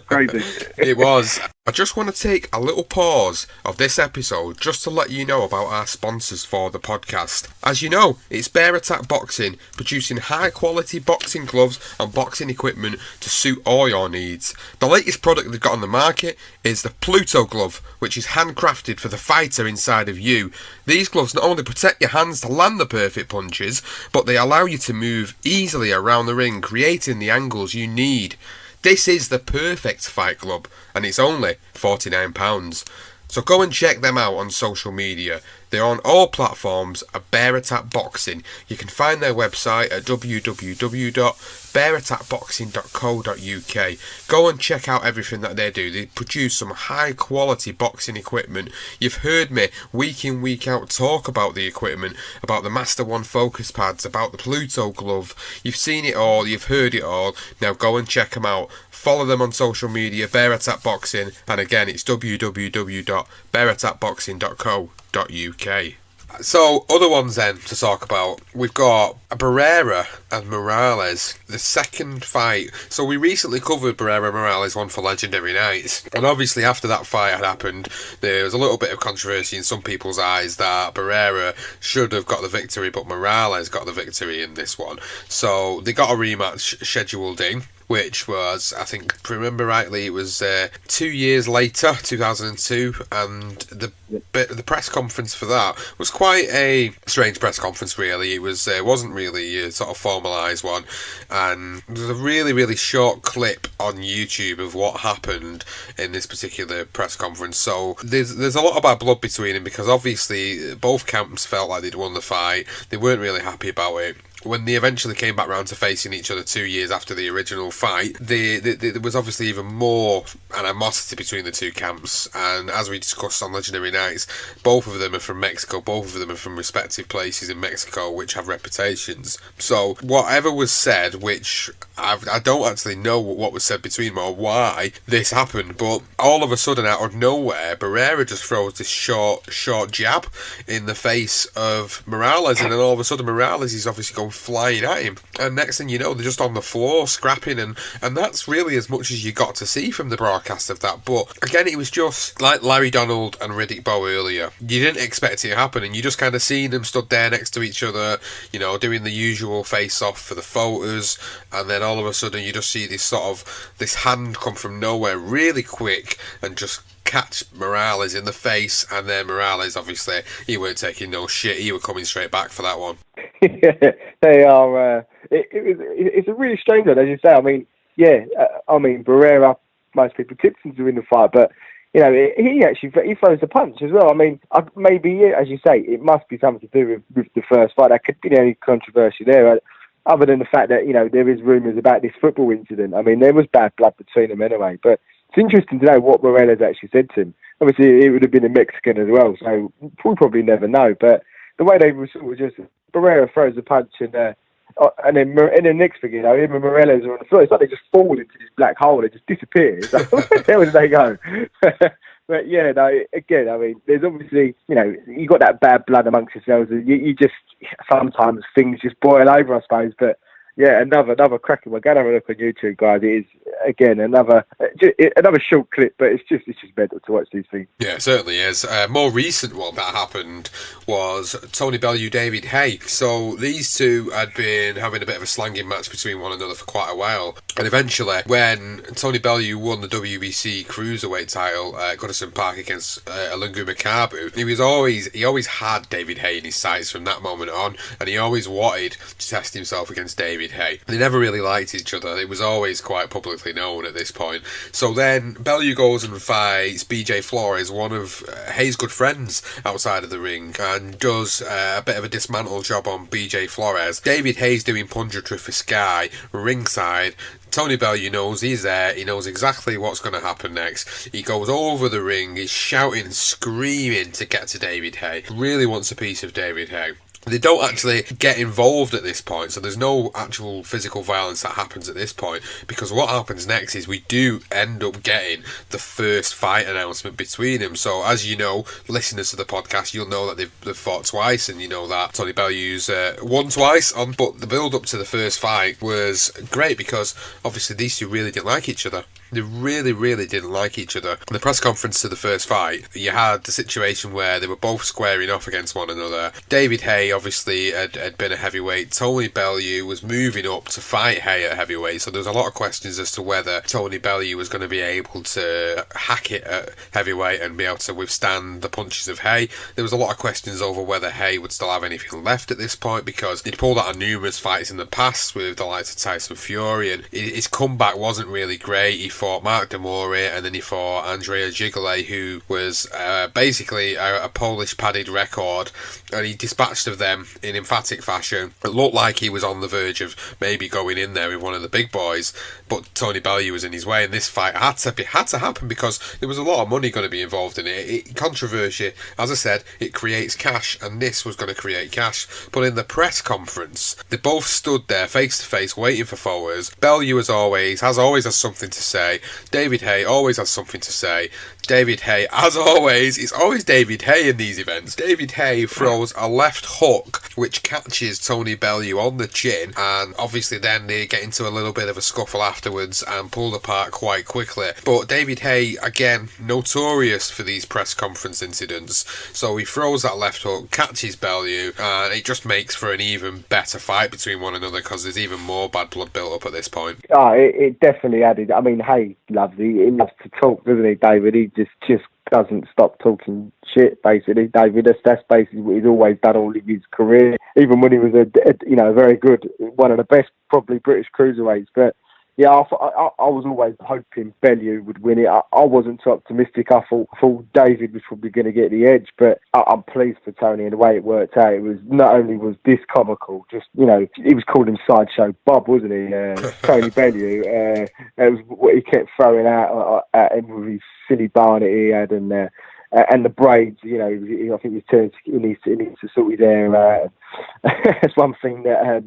crazy. It was. I just want to take a little pause of this episode just to let you know about our sponsors for the podcast. As you know, it's Bear Attack Boxing, producing high quality boxing gloves and boxing equipment to suit all your needs. The latest product they've got on the market is the Pluto glove, which is handcrafted for the fighter inside of you. These gloves not only protect your hands to land the perfect punches, but they allow you to move easily around the ring, creating the angles you need. This is the perfect fight glove, and it's only £49. So go and check them out on social media. They're on all platforms at Bear Attack Boxing. You can find their website at www.bearattackboxing.co.uk. Go and check out everything that they do. They produce some high quality boxing equipment. You've heard me week in, week out talk about the equipment, about the Master One focus pads, about the Pluto glove. You've seen it all, you've heard it all. Now go and check them out. Follow them on social media, Bear Attack Boxing, and again it's www.bearattackboxing.co.uk. So, other ones then to talk about. We've got Barrera and Morales, the second fight. So we recently covered Barrera Morales one for Legendary Nights, and obviously after that fight had happened, there was a little bit of controversy in some people's eyes that Barrera should have got the victory, but Morales got the victory in this one. So they got a rematch scheduled in, which was, I think, if I remember rightly, it was 2 years later, 2002, and the press conference for that was quite a strange press conference, really. It wasn't really a sort of formalised one, and there's a really, really short clip on YouTube of what happened in this particular press conference. So there's a lot of bad blood between them, because obviously both camps felt like they'd won the fight. They weren't really happy about it. When they eventually came back round to facing each other 2 years after the original fight, there was obviously even more animosity between the two camps. And as we discussed on Legendary Nights, both of them are from Mexico, both of them are from respective places in Mexico which have reputations. So whatever was said, which I don't actually know what was said between them or why this happened, but all of a sudden, out of nowhere, Barrera just throws this short jab in the face of Morales, and then all of a sudden Morales is obviously going flying at him, and next thing you know, they're just on the floor scrapping, and that's really as much as you got to see from the broadcast of that. But again, it was just like Larry Donald and Riddick Bowe earlier. You didn't expect it to happen, and you just kind of seen them stood there next to each other, you know, doing the usual face-off for the photos, and then all of a sudden you just see this hand come from nowhere really quick and just catch Morales in the face, and then Morales, obviously, he weren't taking no shit. He was coming straight back for that one. Yeah, they are. It's a really strange one, as you say. I mean, Barrera, most people tipped him to win the fight, but you know, he throws a punch as well. I mean, maybe, as you say, it must be something to do with the first fight. There could be any controversy there, other than the fact that, you know, there is rumours about this football incident. I mean, there was bad blood between them anyway, but it's interesting to know what Morales actually said to him. Obviously, it would have been a Mexican as well, so we'll probably never know. But the way they were sort of just, Barrera throws a punch, and then the next thing you know, him and Morales are on the floor. It's like they just fall into this black hole. They just disappear. It's like, where the hell did they go? But yeah, no, again, I mean, there's obviously, you know, you got that bad blood amongst yourselves. You just, sometimes things just boil over, I suppose. But yeah, another cracking one. Go and have a look on YouTube, guys. It is, again, another short clip, but it's just mental to watch these things. Yeah, it certainly is. More recent one that happened was Tony Bellew, David Haye. So these two had been having a bit of a slanging match between one another for quite a while, and eventually, when Tony Bellew won the WBC Cruiserweight title at Goodison Park against Alungu Makabu, he always had David Haye in his sights from that moment on, and he always wanted to test himself against David Haye. They never really liked each other. It was always quite publicly known at this point. So then Bellew goes and fights BJ Flores, one of Haye's good friends outside of the ring, and does a bit of a dismantle job on BJ Flores. David Haye's doing punditry for Sky ringside. Tony Bellew knows he's there. He knows exactly what's going to happen next. He goes over the ring. He's shouting and screaming to get to David Haye. Really wants a piece of David Haye. They don't actually get involved at this point, so there's no actual physical violence that happens at this point, because what happens next is we do end up getting the first fight announcement between them. So as you know, listeners to the podcast, you'll know that they've fought twice, and you know that Tony Bellew's won twice, but the build up to the first fight was great, because obviously these two really didn't like each other. They really, really didn't like each other. In the press conference to the first fight, you had the situation where they were both squaring off against one another. David Haye obviously had been a heavyweight. Tony Bellew was moving up to fight Haye at heavyweight, so there was a lot of questions as to whether Tony Bellew was going to be able to hack it at heavyweight and be able to withstand the punches of Haye. There was a lot of questions over whether Haye would still have anything left at this point, because he'd pulled out of numerous fights in the past with the likes of Tyson Fury, and his comeback wasn't really great. He fought Mark Demore, and then he fought Andrea Gigole, who was basically a Polish padded record, and he dispatched of them in emphatic fashion. It looked like he was on the verge of maybe going in there with one of the big boys, but Tony Bellew was in his way, and this fight had to happen because there was a lot of money going to be involved in it. Controversy, as I said, it creates cash, and this was going to create cash. But in the press conference, they both stood there face to face waiting for photos. Bellew, as always, has something to say. David Haye always has something to say. David Haye, as always, it's always David Haye in these events. David Haye throws a left hook which catches Tony Bellew on the chin, and obviously then they get into a little bit of a scuffle afterwards and pulled apart quite quickly. But David Haye, again, notorious for these press conference incidents, so he throws that left hook, catches Bellew, and it just makes for an even better fight between one another because there's even more bad blood built up at this point. Oh, it definitely added. I mean, Haye loves he loves to talk, doesn't he, David? He just doesn't stop talking shit, basically. David, that's basically what he's always done all of his career, even when he was a very good, one of the best probably British cruiserweights. But yeah, I was always hoping Bellew would win it. I wasn't too optimistic. I thought David was probably going to get the edge, but I'm pleased for Tony and the way it worked out. It was not only was this comical, just, he was calling him Sideshow Bob, wasn't he? Tony Bellew. It was what he kept throwing out at him with his silly barnet he had, and the braids. I think he needs to sort his hair out. That's one thing that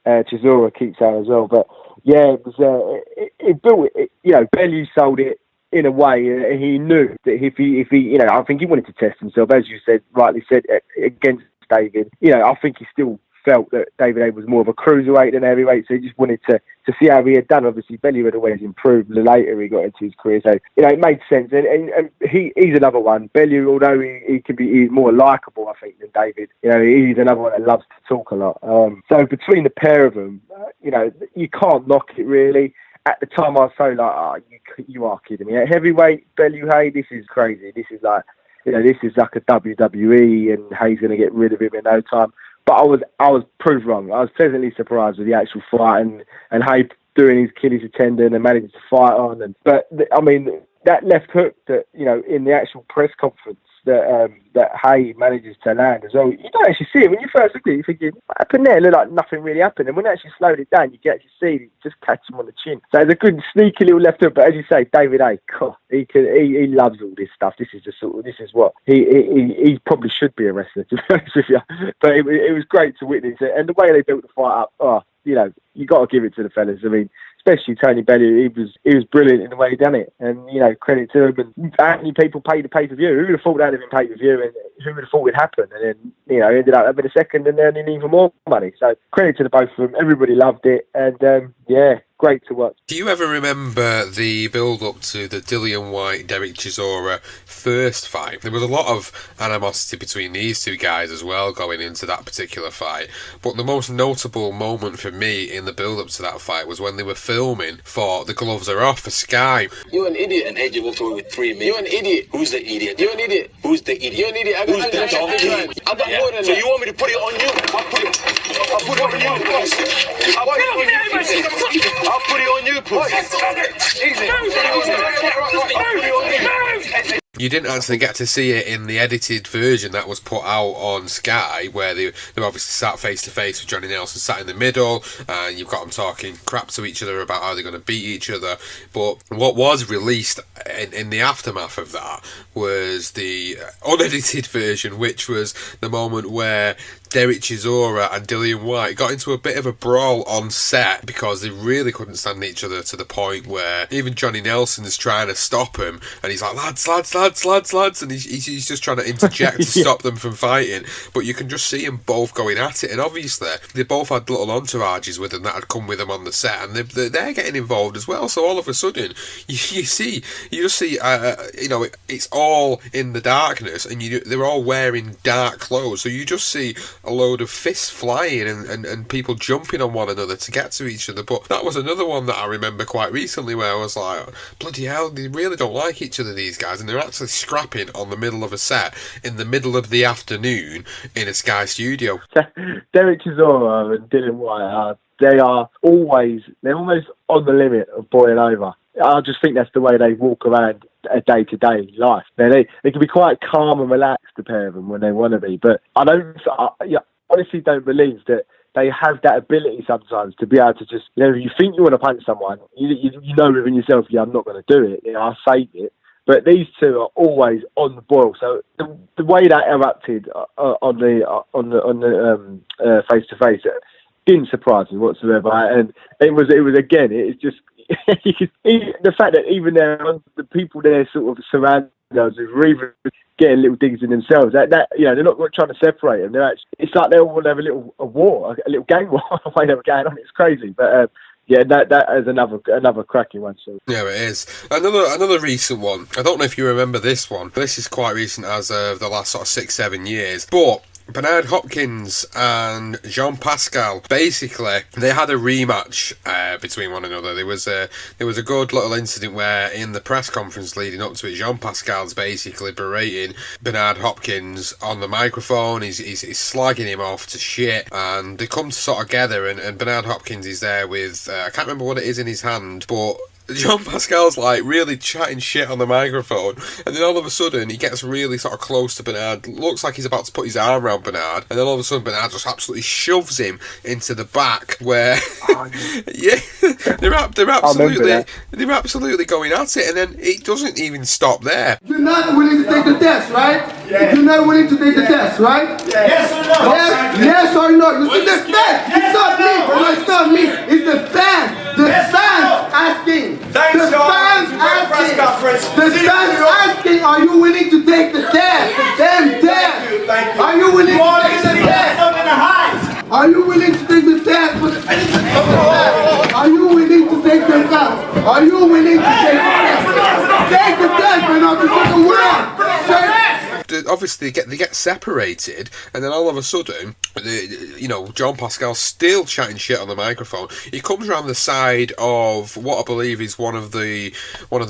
Chisora keeps out as well. But yeah, it was. It built it. Bellew sold it in a way. He knew that if he, I think he wanted to test himself, as you rightly said, against David. I think he still felt that David Haye was more of a cruiserweight than heavyweight, so he just wanted to see how he had done. Obviously, Bellew had always improved the later he got into his career, so it made sense. And he's another one. Bellew, although he's more likable, I think, than David. He's another one that loves to talk a lot. So between the pair of them, you can't knock it really. At the time, I was so like, you are kidding me. At heavyweight, Bellew Haye, this is crazy. This is like, this is like a WWE, and Haye's going to get rid of him in no time. But I was proved wrong. I was pleasantly surprised with the actual fight, and Haye doing his Achilles tendon and managing to fight on. But that left hook that in the actual press conference that Haye manages to land as well. You don't actually see it when you first look at it. You're thinking, what happened there? It looked like nothing really happened. And when they actually slowed it down, you can actually see it just catch him on the chin. So it's a good sneaky little left hook. But as you say, David Haye, God, he loves all this stuff. This is what he probably should be a wrestler, to be honest with you. But it was great to witness it, and the way they built the fight up. You got to give it to the fellas. Especially Tony Bellew, he was brilliant in the way he done it, and credit to him. And how many people paid the pay-per-view? Who would have thought that'd have been pay-per-view, and who would have thought it'd happen? And then ended up having a second and earning even more money. So credit to the both of them. Everybody loved it, and great to watch. Do you ever remember the build-up to the Dillian Whyte-Derek Chisora first fight? There was a lot of animosity between these two guys as well going into that particular fight, but the most notable moment for me in the build-up to that fight was when they were filming for The Gloves Are Off for Sky. You're an idiot. An agent walked away with 3 million. You're an idiot. Who's the idiot? You're an idiot. Who's the idiot? You're an idiot. Who's the donkey? I got more than that. So you want me to put it on you? I'll put it on you. I'll put it on you, pussy. Easy. You didn't actually get to see it in the edited version that was put out on Sky, where they obviously sat face to face with Johnny Nelson, sat in the middle, and you've got them talking crap to each other about how they're going to beat each other. But what was released in the aftermath of that was the unedited version, which was the moment where Derek Chisora and Dillian Whyte got into a bit of a brawl on set because they really couldn't stand each other, to the point where even Johnny Nelson's trying to stop him, and he's like, lads, and he's just trying to interject to stop them from fighting. But you can just see them both going at it, and obviously they both had little entourages with them that had come with them on the set, and they're getting involved as well. So all of a sudden you just see it's all in the darkness, and they're all wearing dark clothes, so you just see a load of fists flying and people jumping on one another to get to each other. But that was another one that I remember quite recently where I was like, bloody hell, they really don't like each other, these guys, and they're actually scrapping on the middle of a set in the middle of the afternoon in a Sky studio. Derek Chisora and Dillian Whyte they're almost on the limit of boiling over. I just think that's the way they walk around a day-to-day life. They can be quite calm and relaxed, the pair of them, when they want to be. But I honestly don't believe that they have that ability sometimes to be able to just, you know, you think you want to punch someone, you know within yourself, yeah, I'm not going to do it. You know, I'll save it. But these two are always on the boil. So the way that erupted on the face-to-face didn't surprise me whatsoever. And it was again, it's just the fact that even the people there sort of surrounding us were even getting little digs in themselves. That you know, they're not trying to separate them. They're actually, it's like they all want to have a war, a little gang war. The way they were going on, it's crazy. But yeah, that is another cracking one. So. Yeah, it is. Another recent one. I don't know if you remember this one. This is quite recent, as of the last sort of 6-7 years. But Bernard Hopkins and Jean Pascal, basically, they had a rematch between one another. There was a good little incident where, in the press conference leading up to it, Jean Pascal's basically berating Bernard Hopkins on the microphone. He's slagging him off to shit, and they come sort of together, and Bernard Hopkins is there with I can't remember what it is in his hand, but Jean Pascal's like really chatting shit on the microphone, and then all of a sudden he gets really sort of close to Bernard. Looks like he's about to put his arm around Bernard, and then all of a sudden Bernard just absolutely shoves him into the back. Where, yeah, they're absolutely going at it, and then it doesn't even stop there. You're not willing to take the test, right? Yeah. You're not willing to take the test, right? Yeah. Yes or no? Yes or no? You see the fact? It's not me. No, it's not me. It's the fans. The fans asking. Thanks, the fans asking. The fans asking, are you willing to take the test? The damn test. Thank you. Are you willing to take the test? Are you willing to take the test? Are you willing to take the test? Are you willing to take the test? Take the test, but not to take the word. Obviously they get separated, and then all of a sudden, Jean Pascal's still chatting shit on the microphone. He comes around the side of what I believe is one of the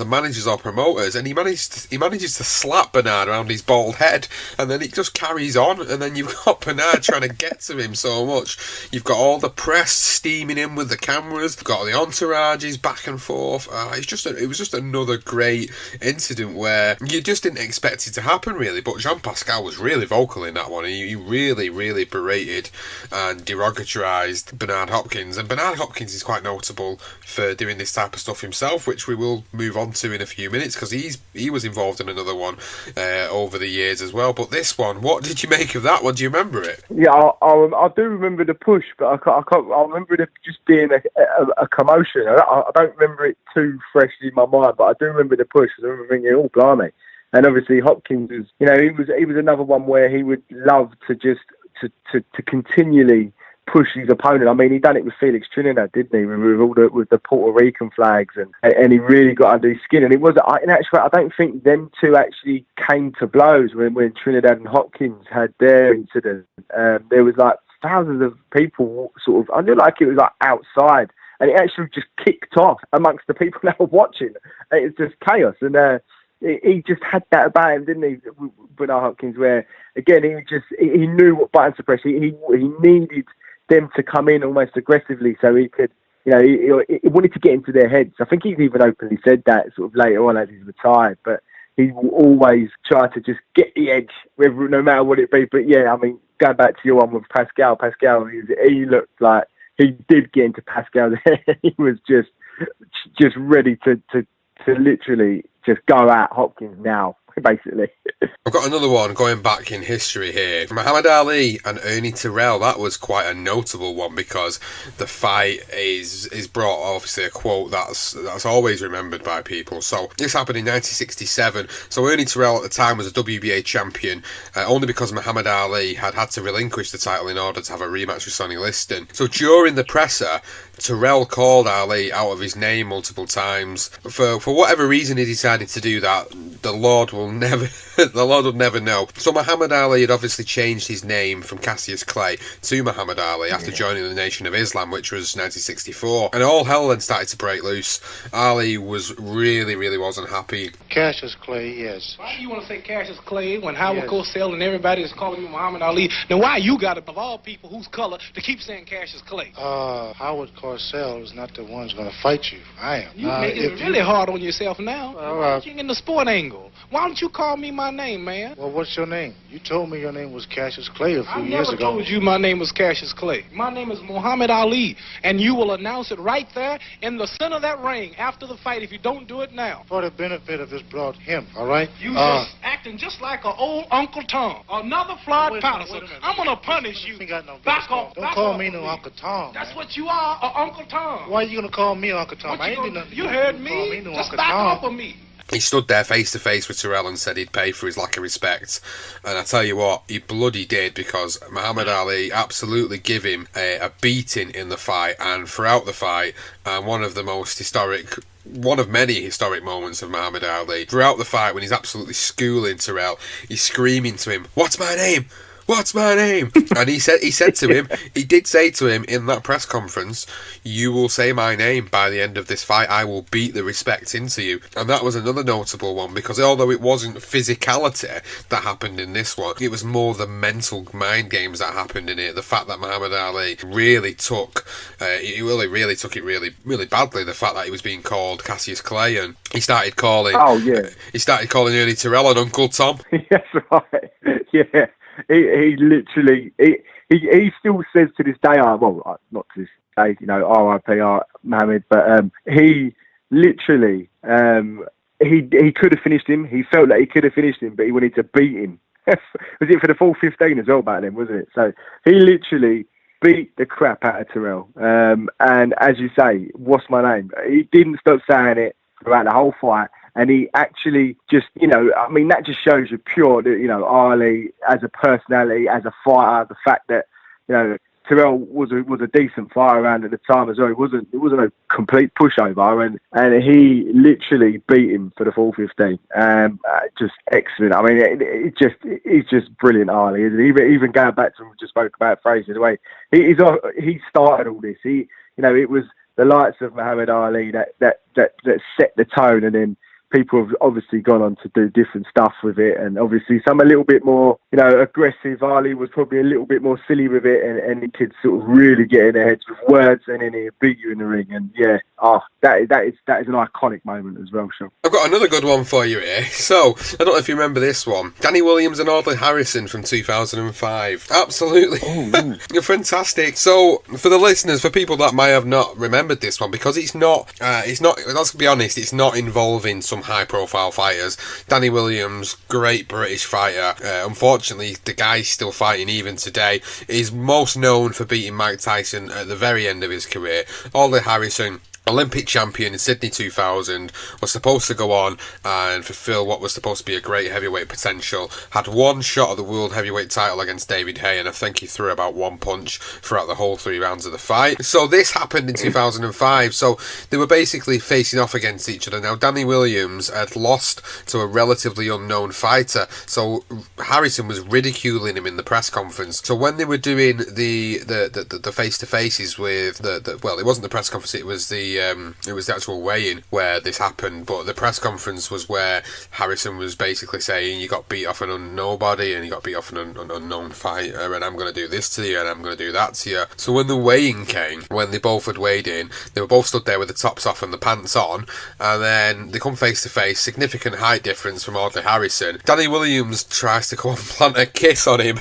managers or promoters, and he manages to slap Bernard around his bald head, and then it just carries on, and then you've got Bernard trying to get to him so much. You've got all the press steaming in with the cameras, you've got the entourages back and forth. It was just another great incident where you just didn't expect it to happen, really. But Jean Pascal was really vocal in that one. He really, really berated and derogatorised Bernard Hopkins. And Bernard Hopkins is quite notable for doing this type of stuff himself, which we will move on to in a few minutes, because he was involved in another one over the years as well. But this one, what did you make of that one? Do you remember it? Yeah, I do remember the push, but I can't. I remember it just being a commotion. I don't remember it too fresh in my mind, but I do remember the push. I remember thinking, oh, blimey. And obviously Hopkins was, he was another one where he would love to just to continually push his opponent. I mean, he done it with Felix Trinidad, didn't he? With the Puerto Rican flags, and he really got under his skin. And it was, in actual fact, I don't think them two actually came to blows when Trinidad and Hopkins had their incident. There was like thousands of people sort of, I feel like it was like outside, and it actually just kicked off amongst the people that were watching. It was just chaos, and he just had that about him, didn't he, Bernard Hopkins, where, again, he knew what buttons to press. He needed them to come in almost aggressively so he could, he wanted to get into their heads. I think he's even openly said that sort of later on as he's retired, but he will always try to just get the edge, no matter what it be. But yeah, I mean, going back to your one with Pascal, he looked like he did get into Pascal. He was just ready to literally just go at Hopkins now, basically. I've got another one going back in history here. Muhammad Ali and Ernie Terrell. That was quite a notable one because the fight is brought, obviously, a quote that's always remembered by people. So this happened in 1967. So Ernie Terrell at the time was a WBA champion, only because Muhammad Ali had to relinquish the title in order to have a rematch with Sonny Liston. So during the presser, Terrell called Ali out of his name multiple times. For whatever reason he decided to do that, the Lord will never know. So Muhammad Ali had obviously changed his name from Cassius Clay to Muhammad Ali after joining the Nation of Islam, which was 1964. And all hell then started to break loose. Ali was really wasn't happy. Cassius Clay, yes. Why do you want to say Cassius Clay when Howard Cosell and everybody is calling you Muhammad Ali? Now why you got, of all people, whose color, to keep saying Cassius Clay? Howard Cosell Cell is not the one who's going to fight you. I am. You making it really hard on yourself now. Why don't you in the sport angle? Why don't you call me my name, man? Well, what's your name? You told me your name was Cassius Clay a few I years never ago. told you my name was Cassius Clay. My name is Muhammad Ali, and you will announce it right there in the center of that ring after the fight if you don't do it now. For the benefit of this broad him, all right? You just acting just like an old Uncle Tom. Another Floyd Patterson. I'm going to punish you. Back off. Don't call me no Uncle Tom. That's what you are, Uncle Tom. Why are you going to call me Uncle Tom? I ain't do nothing. You heard me. Just back off of me. He stood there face to face with Terrell and said he'd pay for his lack of respect. And I tell you what, he bloody did, because Muhammad Ali absolutely gave him a beating in the fight and throughout the fight. And one of many historic moments of Muhammad Ali. Throughout the fight, when he's absolutely schooling Terrell, he's screaming to him, "What's my name? What's my name?" And he said to him, he did say to him in that press conference, "You will say my name by the end of this fight. I will beat the respect into you." And that was another notable one, because although it wasn't physicality that happened in this one, it was more the mental mind games that happened in it. The fact that Muhammad Ali really took it really badly. The fact that he was being called Cassius Clay, and he started calling early Terrell and Uncle Tom. That's right. Yeah. He literally, he still says to this day, not to this day, R.I.P. Mohammed, but he literally, he could have finished him. He felt like he could have finished him, but he wanted to beat him. Was it for the full 15 as well back then, wasn't it? So he literally beat the crap out of Terrell. And as you say, what's my name? He didn't stop saying it throughout the whole fight. And he actually just, that just shows you pure, Ali as a personality, as a fighter, the fact that, Terrell was a decent fighter around at the time as well. It wasn't a complete pushover, and he literally beat him for the full 15. Just excellent. I mean, he's just brilliant, Ali. Isn't he? Even going back to what we just spoke about Frazier, the way he started all this. It was the likes of Muhammad Ali that set the tone, and then people have obviously gone on to do different stuff with it, and obviously some a little bit more, aggressive. Ali was probably a little bit more silly with it, and he could sort of really get in their heads with words, and then he'd beat you in the ring. And that is an iconic moment as well, Sean. I've got another good one for you here. So, I don't know if you remember this one. Danny Williams and Audley Harrison from 2005. Absolutely. Fantastic. So, for the listeners, for people that might have not remembered this one, because it's not, let's be honest, it's not involving some high-profile fighters. Danny Williams, great British fighter. Unfortunately, the guy's still fighting even today. He's most known for beating Mike Tyson at the very end of his career. Audley Harrison, Olympic champion in Sydney 2000, was supposed to go on and fulfill what was supposed to be a great heavyweight potential. Had one shot at the world heavyweight title against David Hay, and I think he threw about one punch throughout the whole 3 rounds of the fight. So this happened in 2005. So they were basically facing off against each other. Now Danny Williams had lost to a relatively unknown fighter, so Harrison was ridiculing him in the press conference. So when they were doing the face to faces with it wasn't the press conference, it was the actual weigh-in where this happened, but the press conference was where Harrison was basically saying, you got beat off an nobody, and you got beat off an unknown fighter, and I'm going to do this to you, and I'm going to do that to you. So when the weigh-in came, when they both had weighed in, they were both stood there with the tops off and the pants on, and then they come face to face, significant height difference from Audley Harrison. Danny Williams tries to come and plant a kiss on him.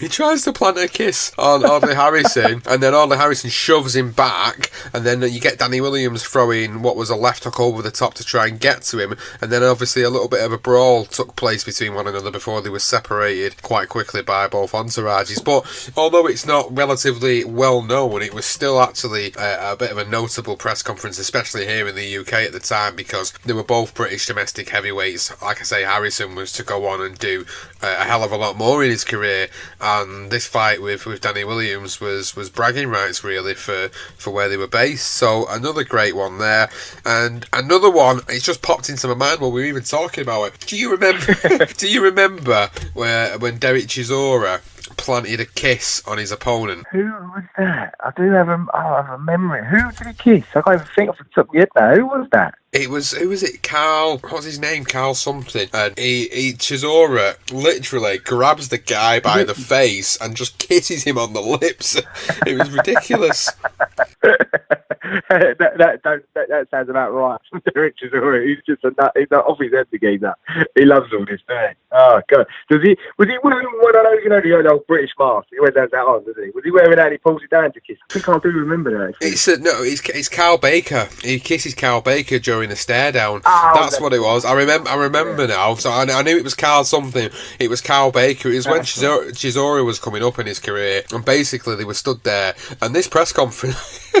He tries to plant a kiss on Audley Harrison, and then Audley Harrison shoves him back, and then you get Danny Williams throwing what was a left hook over the top to try and get to him, and then obviously a little bit of a brawl took place between one another before they were separated quite quickly by both entourages. But although it's not relatively well known, it was still actually a bit of a notable press conference, especially here in the UK at the time, because they were both British domestic heavyweights. Like I say, Harrison was to go on and do a hell of a lot more in his career, and this fight with Danny Williams was bragging rights really for where they were based. So another great one there, and another one, it's just popped into my mind while we were even talking about it. Do you remember when Derek Chisora planted a kiss on his opponent? Who was that? I do have a memory. Who did he kiss? I can't even think off the top of my head now. Who was that? Who was it? Carl, what's his name? Carl something. And Chisora literally grabs the guy by the face and just kisses him on the lips. It was ridiculous. that sounds about right. Derek Chisora, he's just a nut. He's not off his head to geezer. He loves all this, man. Oh God, was he wearing one of those, the old British mask? He wears that on, doesn't he? Was he wearing that and he pulls it down to kiss? I think I do remember that. It's Carl Baker. He kisses Carl Baker during the stare down. Oh, that's what it was. I remember now. So I knew it was Carl something. It was Carl Baker. It was when Chisora was coming up in his career, and basically they were stood there, and this press conference.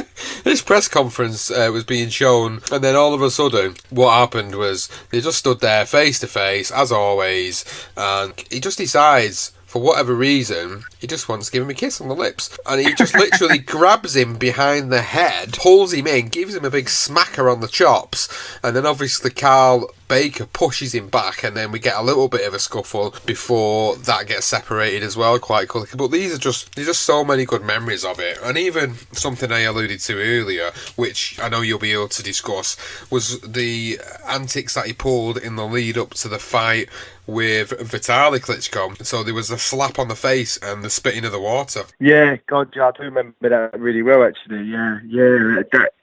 This press conference was being shown, and then all of a sudden, what happened was they just stood there face to face, as always, and he just decides, for whatever reason, he just wants to give him a kiss on the lips. And he just literally grabs him behind the head, pulls him in, gives him a big smacker on the chops, and then obviously Carl Baker pushes him back, and then we get a little bit of a scuffle before that gets separated as well, quite quickly. But there's just so many good memories of it. And even something I alluded to earlier, which I know you'll be able to discuss, was the antics that he pulled in the lead up to the fight with Vitaly Klitschko. So there was a slap on the face and the spitting of the water. Yeah, God, I do remember that really well, actually. Yeah.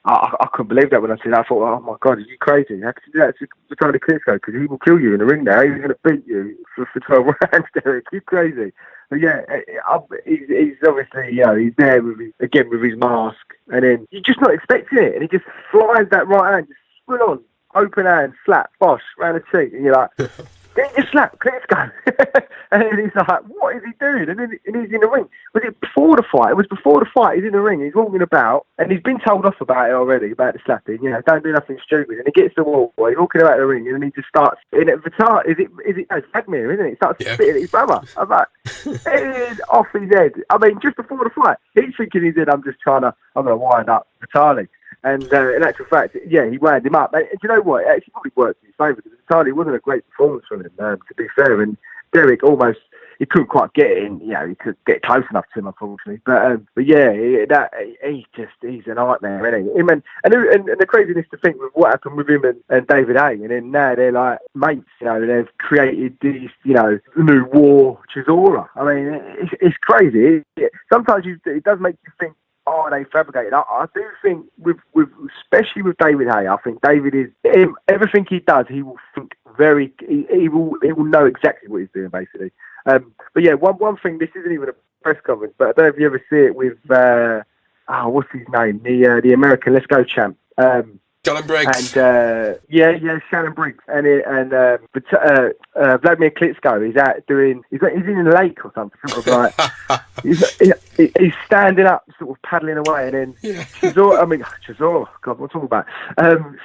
I couldn't believe that when I said that. I thought, oh my God, are you crazy? How could you do that to Vitaly Klitschko? Because he will kill you in the ring now. He's going to beat you for 12 rounds, Derek. You're crazy. But yeah, he's obviously, he's there with his mask, and then you're just not expecting it, and he just flies that right hand, just full on, open hand, slap, bosh, round the cheek, and you're like, then he just slap Klitschko. And then he's like, what is he doing? And then he's in the ring. Was it before the fight? It was before the fight. He's in the ring. He's walking about, and he's been told off about it already, about the slapping. Don't do nothing stupid. And he gets the wall. He's walking about the ring, and then he just starts. In it, Vitar, it's Vladimir, isn't it? He starts spitting at his brother. I'm like, it is off his head. I mean, just before the fight, he's thinking in his head, I'm going to wind up Vitaly. And in actual fact, yeah, he wound him up. And do you know what? It actually probably worked in his favour, because Vitaly wasn't a great performance from him, to be fair. And Derek he couldn't quite get in. He could get close enough to him, unfortunately. But yeah, he's a nightmare, isn't he? And the craziness to think with what happened with him and David A. And then now they're like mates. They've created these, new war Chisora. I mean, it's crazy. Sometimes it does make you think, oh, they fabricated. I do think with especially with David Hay, I think David is everything he does. He will think he will know exactly what he's doing, basically. But yeah, one thing. This isn't even a press conference, but I don't know if you ever see it with what's his name? The American Let's Go champ. Shannon Briggs. And Shannon Briggs. And Vladimir Klitschko is out doing. He's in a lake or something. Sort of like he's standing up, sort of paddling away, and then Chisora. God, what am I talking about?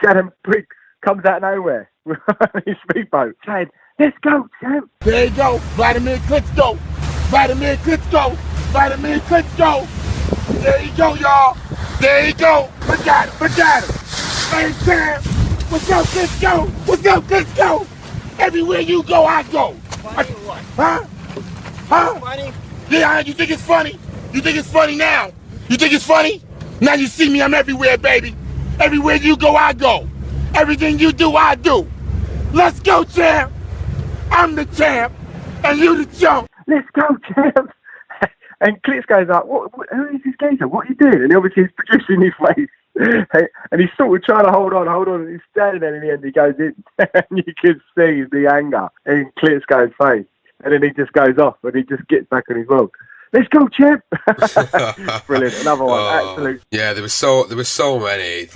Shannon Briggs comes out of nowhere with his speedboat, saying, "Let's go, champ." There you go, Vladimir Klitschko. Vladimir Klitschko. Vladimir Klitschko. There you go, y'all. There you go. Look at him. Hey, Sam. What's up, Klitschko? What's up, Klitschko? Everywhere you go, I go. Huh? Funny? Yeah, you think it's funny? You think it's funny now? You think it's funny? Now you see me, I'm everywhere, baby. Everywhere you go, I go. Everything you do, I do. Let's go, champ. I'm the champ, and you the chump. Let's go, champ. And Klitschko's like, who is this geezer? What are you doing? And obviously he's producing his face. And he's sort of trying to hold on, and he's standing there, and in the end he goes in. And you can see the anger in Klitschko's face. And then he just goes off, and he just gets back on his log. Let's go, champ. Brilliant. Another one. Absolute. Yeah, there was so many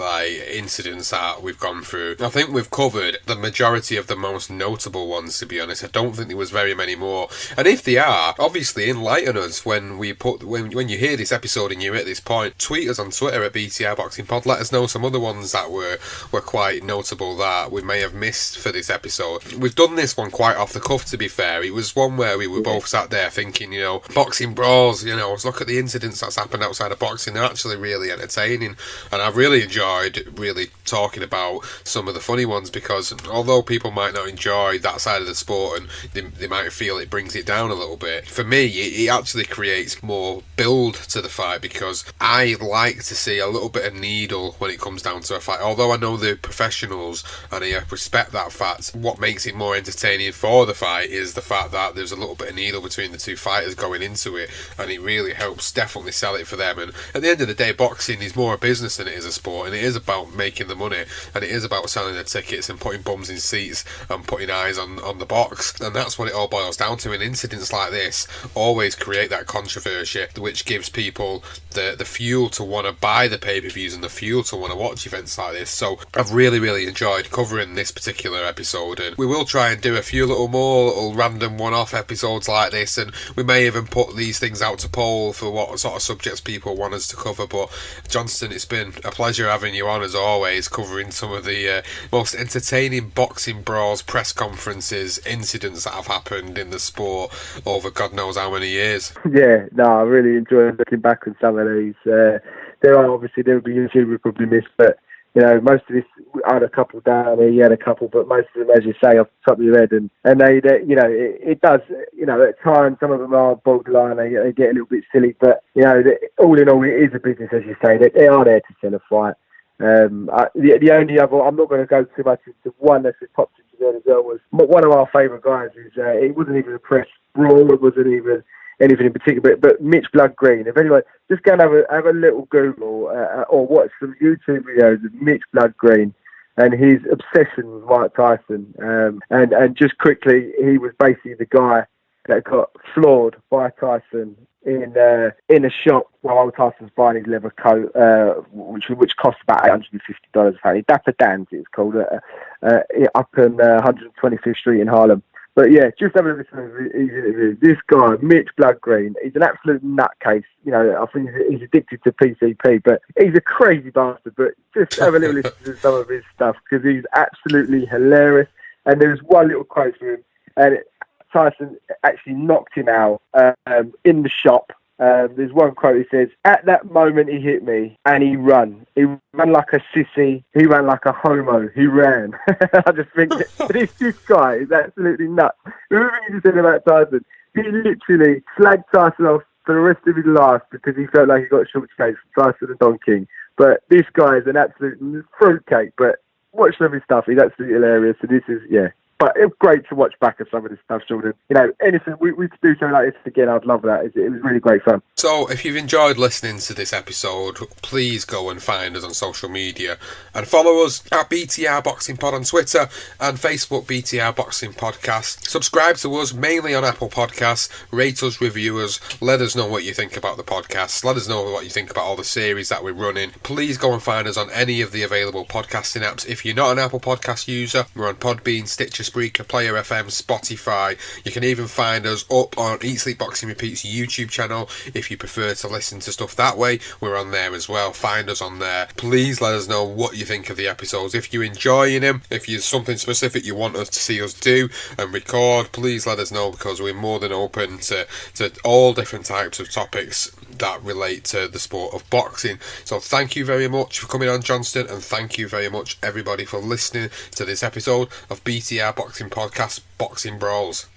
incidents that we've gone through. I think we've covered the majority of the most notable ones, to be honest. I don't think there was very many more. And if they are, obviously enlighten us when you hear this episode and you're at this point. Tweet us on Twitter at BTR Boxing Pod. Let us know some other ones that were quite notable that we may have missed for this episode. We've done this one quite off the cuff, to be fair. It was one where we were both sat there thinking, boxing Brawls, look at the incidents that's happened outside of boxing. They're actually really entertaining, and I've really enjoyed talking about some of the funny ones, because although people might not enjoy that side of the sport and they might feel it brings it down a little bit, for me it actually creates more build to the fight, because I like to see a little bit of needle when it comes down to a fight. Although I know they're professionals and I respect that fact, what makes it more entertaining for the fight is the fact that there's a little bit of needle between the two fighters going into it. it, and it really helps definitely sell it for them. And at the end of the day, boxing is more a business than it is a sport, and it is about making the money, and it is about selling the tickets and putting bums in seats and putting eyes on the box, and that's what it all boils down to. And incidents like this always create that controversy, which gives people the fuel to want to buy the pay-per-views and the fuel to want to watch events like this. So I've really enjoyed covering this particular episode, and we will try and do a few little random one-off episodes like this, and we may even put these things out to poll for what sort of subjects people want us to cover. But Johnston, it's been a pleasure having you on as always, covering some of the most entertaining boxing brawls, press conferences, incidents that have happened in the sport over God knows how many years. Yeah, no, I really enjoy looking back on some of these. There will be a few we probably missed, but you know, most of this, I had a couple down there, you had a couple, but most of them, as you say, off the top of your head, and they you know, it does, you know, at times some of them are borderline, they get a little bit silly, but you know, all in all, it is a business, as you say. They are there to sell a fight. The only other, I'm not going to go too much into one that's just popped into there as well, was one of our favourite guys. It wasn't even a press brawl, it wasn't even anything in particular, but Mitch Blood Green. If anyone, just go and have a little Google or watch some YouTube videos of Mitch Blood Green and his obsession with Mike Tyson. And just quickly, he was basically the guy that got floored by Tyson in a shop while Tyson's buying his leather coat, which cost about $850 apparently. Dapper Dan's it's called, up on 125th Street in Harlem. But yeah, just have a listen to his interview. This guy, Mitch Blood Green, he's an absolute nutcase. You know, I think he's addicted to PCP, but he's a crazy bastard. But just have a little listen to some of his stuff, because he's absolutely hilarious. And there's one little quote from him, and Tyson actually knocked him out in the shop. There's one quote, he says, "At that moment he hit me and he ran. He ran like a sissy. He ran like a homo. He ran." I just think this guy is absolutely nuts. Everything you just said about Tyson, he literally slagged Tyson off for the rest of his life because he felt like he got shortchanged from Tyson and Don King. But this guy is an absolute fruitcake. But watch some of his stuff. He's absolutely hilarious. And this is, yeah. But it's great to watch back at some of this stuff, Jordan. You know, anything, we could do something like this again, I'd love that. It was really great fun. So, if you've enjoyed listening to this episode, please go and find us on social media and follow us at BTR Boxing Pod on Twitter and Facebook BTR Boxing Podcast. Subscribe to us mainly on Apple Podcasts. Rate us, review us. Let us know what you think about the podcast. Let us know what you think about all the series that we're running. Please go and find us on any of the available podcasting apps. If you're not an Apple Podcast user, we're on Podbean, Stitcher, Spreaker, Player FM, Spotify. You can even find us up on Eat Sleep Boxing Repeats YouTube channel. If you prefer to listen to stuff that way, we're on there as well. Find us on there. Please let us know what you think of the episodes. If you're enjoying them, if there's something specific you want us to see us do and record, please let us know, because we're more than open to all different types of topics that relate to the sport of boxing. So thank you very much for coming on, Johnston, and thank you very much everybody for listening to this episode of BTR Boxing Podcast, Boxing Brawls.